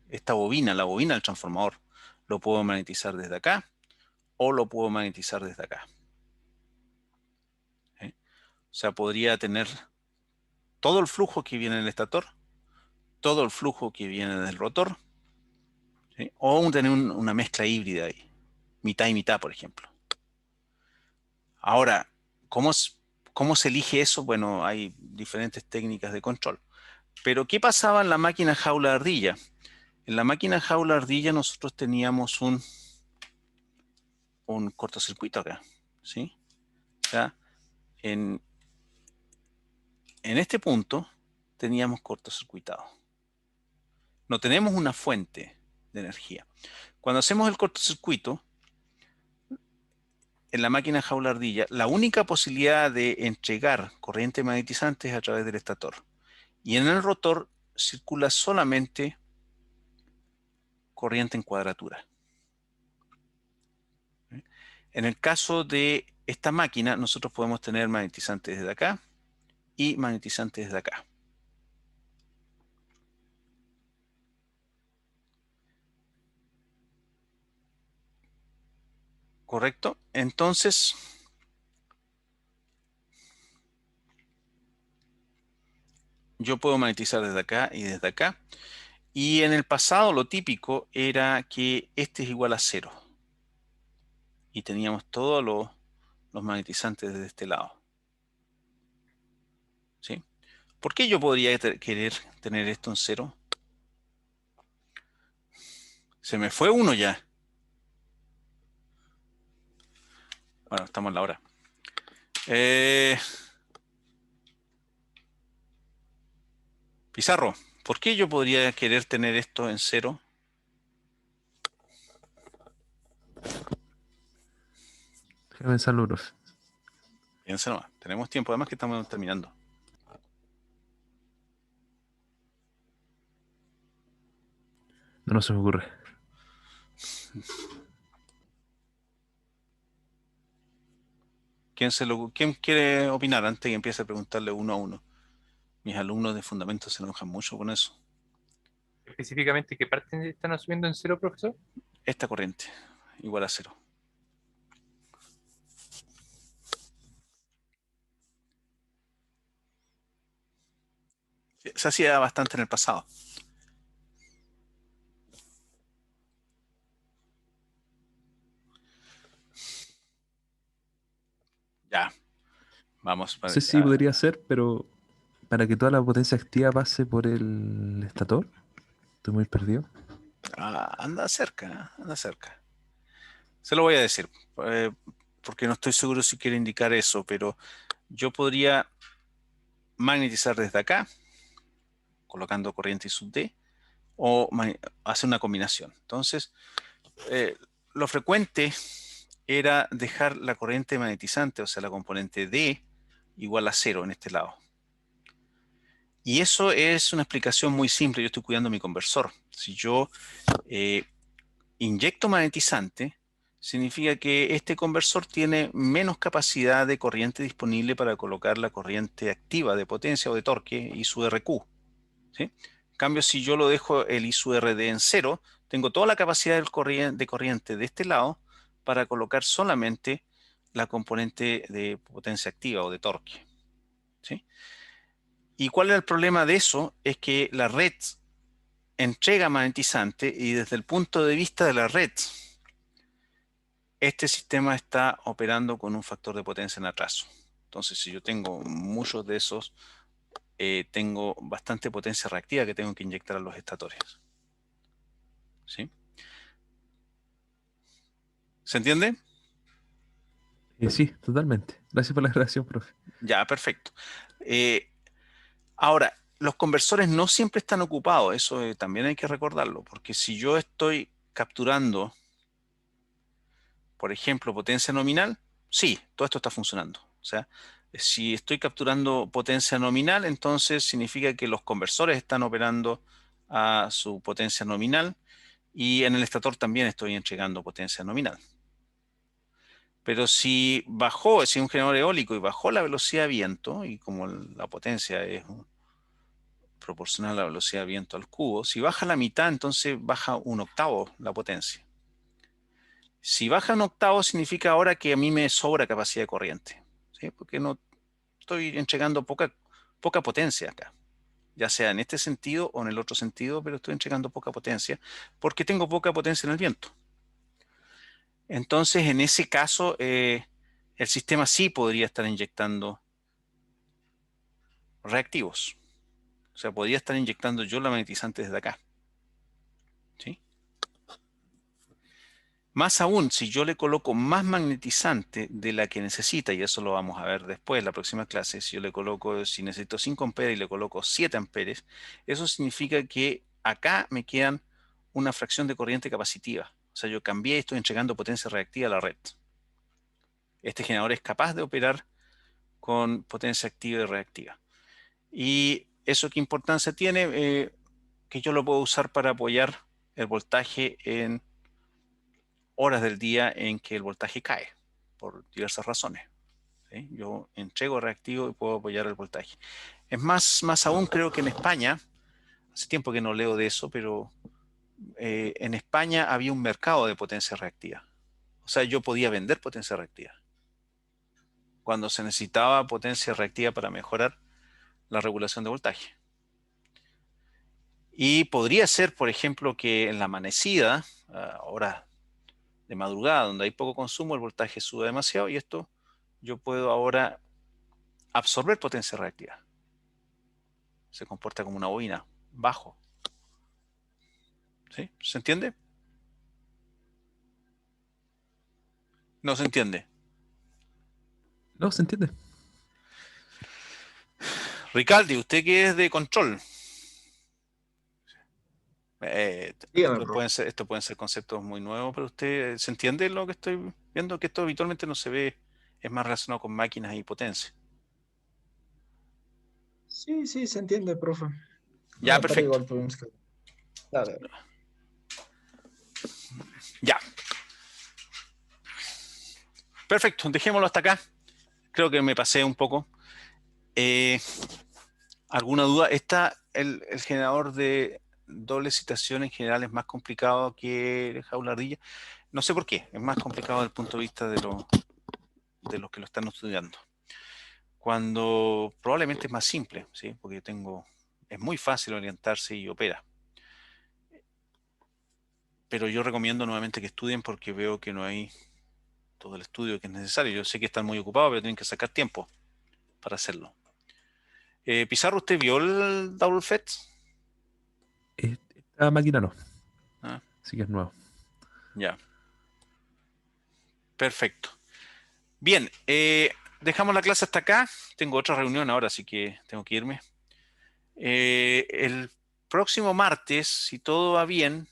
esta bobina, la bobina del transformador. Lo puedo magnetizar desde acá o lo puedo magnetizar desde acá, ¿sí? O sea, podría tener todo el flujo que viene del estator, todo el flujo que viene del rotor, ¿sí? O tener una mezcla híbrida ahí, mitad y mitad, por ejemplo. Ahora, ¿cómo se elige eso? Bueno, hay diferentes técnicas de control. Pero, ¿qué pasaba en la máquina jaula de ardilla? En la máquina jaula de ardilla nosotros teníamos un cortocircuito acá, ¿sí? O sea, en este punto teníamos cortocircuitado. No tenemos una fuente de energía. Cuando hacemos el cortocircuito, en la máquina jaula ardilla, la única posibilidad de entregar corriente magnetizante es a través del estator. Y en el rotor circula solamente corriente en cuadratura. En el caso de esta máquina, nosotros podemos tener magnetizantes desde acá y magnetizantes desde acá. ¿Correcto? Entonces, yo puedo magnetizar desde acá y desde acá. Y en el pasado lo típico era que este es igual a 0. Y teníamos todos los magnetizantes desde este lado. ¿Sí? ¿Por qué yo podría querer tener esto en 0? Se me fue uno ya. Bueno, estamos en la hora. Pizarro, ¿por qué yo podría querer tener esto en 0? Déjame pensarlo, profe. Piensa nomás. Tenemos tiempo, además que estamos terminando. No se me ocurre. ¿Quién quiere opinar antes que empiece a preguntarle uno a uno? Mis alumnos de fundamento se enojan mucho con eso. Específicamente, ¿qué parte están asumiendo en 0, profesor? Esta corriente, igual a 0. Se hacía bastante en el pasado. Ya, vamos. No sé si podría ser, pero para que toda la potencia activa pase por el estator. Estoy muy perdido. Anda cerca, anda cerca. Se lo voy a decir, porque no estoy seguro si quiere indicar eso, pero yo podría magnetizar desde acá, colocando corriente I sub D, o hacer una combinación. Entonces, lo frecuente era dejar la corriente magnetizante, o sea, la componente D, igual a 0 en este lado. Y eso es una explicación muy simple. Yo estoy cuidando mi conversor. Si yo inyecto magnetizante, significa que este conversor tiene menos capacidad de corriente disponible para colocar la corriente activa de potencia o de torque I sub RQ. ¿Sí? En cambio, si yo lo dejo el I sub RD en 0, tengo toda la capacidad de corriente de este lado para colocar solamente la componente de potencia activa o de torque. ¿Sí? ¿Y cuál es el problema de eso? Es que la red entrega magnetizante y desde el punto de vista de la red, este sistema está operando con un factor de potencia en atraso. Entonces, si yo tengo muchos de esos, tengo bastante potencia reactiva que tengo que inyectar a los estatores. ¿Sí? ¿Se entiende? Sí, totalmente. Gracias por la aclaración, profe. Ya, perfecto. Ahora, los conversores no siempre están ocupados, eso también hay que recordarlo, porque si yo estoy capturando, por ejemplo, potencia nominal, sí, todo esto está funcionando. O sea, si estoy capturando potencia nominal, entonces significa que los conversores están operando a su potencia nominal y en el estator también estoy entregando potencia nominal. Pero si bajó, si un generador eólico y bajó la velocidad de viento, y como la potencia es proporcional a la velocidad de viento al cubo, si baja la mitad, entonces baja 1/8 la potencia. Si baja 1/8 significa ahora que a mí me sobra capacidad de corriente, ¿sí? Porque no estoy entregando poca potencia acá, ya sea en este sentido o en el otro sentido, pero estoy entregando poca potencia porque tengo poca potencia en el viento. Entonces, en ese caso, el sistema sí podría estar inyectando reactivos. O sea, podría estar inyectando yo la magnetizante desde acá. ¿Sí? Más aún, si yo le coloco más magnetizante de la que necesita, y eso lo vamos a ver después en la próxima clase, si yo le coloco, si necesito 5 amperes y le coloco 7 amperes, eso significa que acá me quedan una fracción de corriente capacitiva. O sea, yo cambié y estoy entregando potencia reactiva a la red. Este generador es capaz de operar con potencia activa y reactiva. ¿Y eso qué importancia tiene? Que yo lo puedo usar para apoyar el voltaje en horas del día en que el voltaje cae, por diversas razones. ¿Sí? Yo entrego reactivo y puedo apoyar el voltaje. Es más aún creo que en España, hace tiempo que no leo de eso, pero en España había un mercado de potencia reactiva. O sea, yo podía vender potencia reactiva. Cuando se necesitaba potencia reactiva para mejorar la regulación de voltaje. Y podría ser, por ejemplo, que en la amanecida, horas de madrugada, donde hay poco consumo, el voltaje sube demasiado y esto yo puedo ahora absorber potencia reactiva. Se comporta como una bobina, bajo. ¿Sí? ¿Se entiende? No se entiende. No, ¿se entiende? Dígame, usted que es de control. profe. Esto pueden ser conceptos muy nuevos, pero usted se entiende lo que estoy viendo, que esto habitualmente no se ve, es más relacionado con máquinas y potencia. Sí, sí, se entiende, profe. Ya, Pero perfecto. igual tuvimos que... Dale. Ya, perfecto. Dejémoslo hasta acá. Creo que me pasé un poco. ¿Alguna duda? El generador de doble citación en general es más complicado que el jaula ardilla. No sé por qué. Es más complicado desde el punto de vista de los que lo están estudiando. Cuando probablemente es más simple, ¿sí? Porque es muy fácil orientarse y opera. Pero yo recomiendo nuevamente que estudien porque veo que no hay todo el estudio que es necesario. Yo sé que están muy ocupados, pero tienen que sacar tiempo para hacerlo. Pizarro, ¿usted vio el Double FET? Esta máquina no, Ah, así que es nuevo. ya, perfecto. Bien, dejamos la clase hasta acá. Tengo otra reunión ahora, así que tengo que irme. El próximo martes, si todo va bien,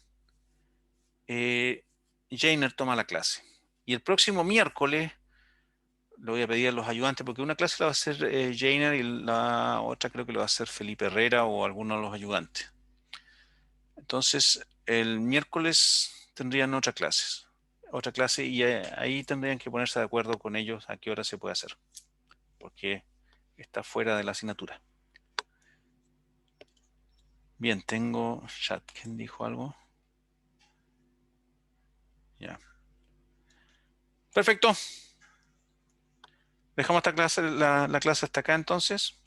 Jainer toma la clase. Y el próximo miércoles le voy a pedir a los ayudantes, porque una clase la va a hacer Jainer y la otra creo que lo va a hacer Felipe Herrera o alguno de los ayudantes. Entonces, el miércoles tendrían otra clase y ahí tendrían que ponerse de acuerdo con ellos a qué hora se puede hacer, porque está fuera de la asignatura. Bien, tengo chat. ¿Quién dijo algo? Ya. Perfecto. Dejamos esta clase, la clase hasta acá entonces.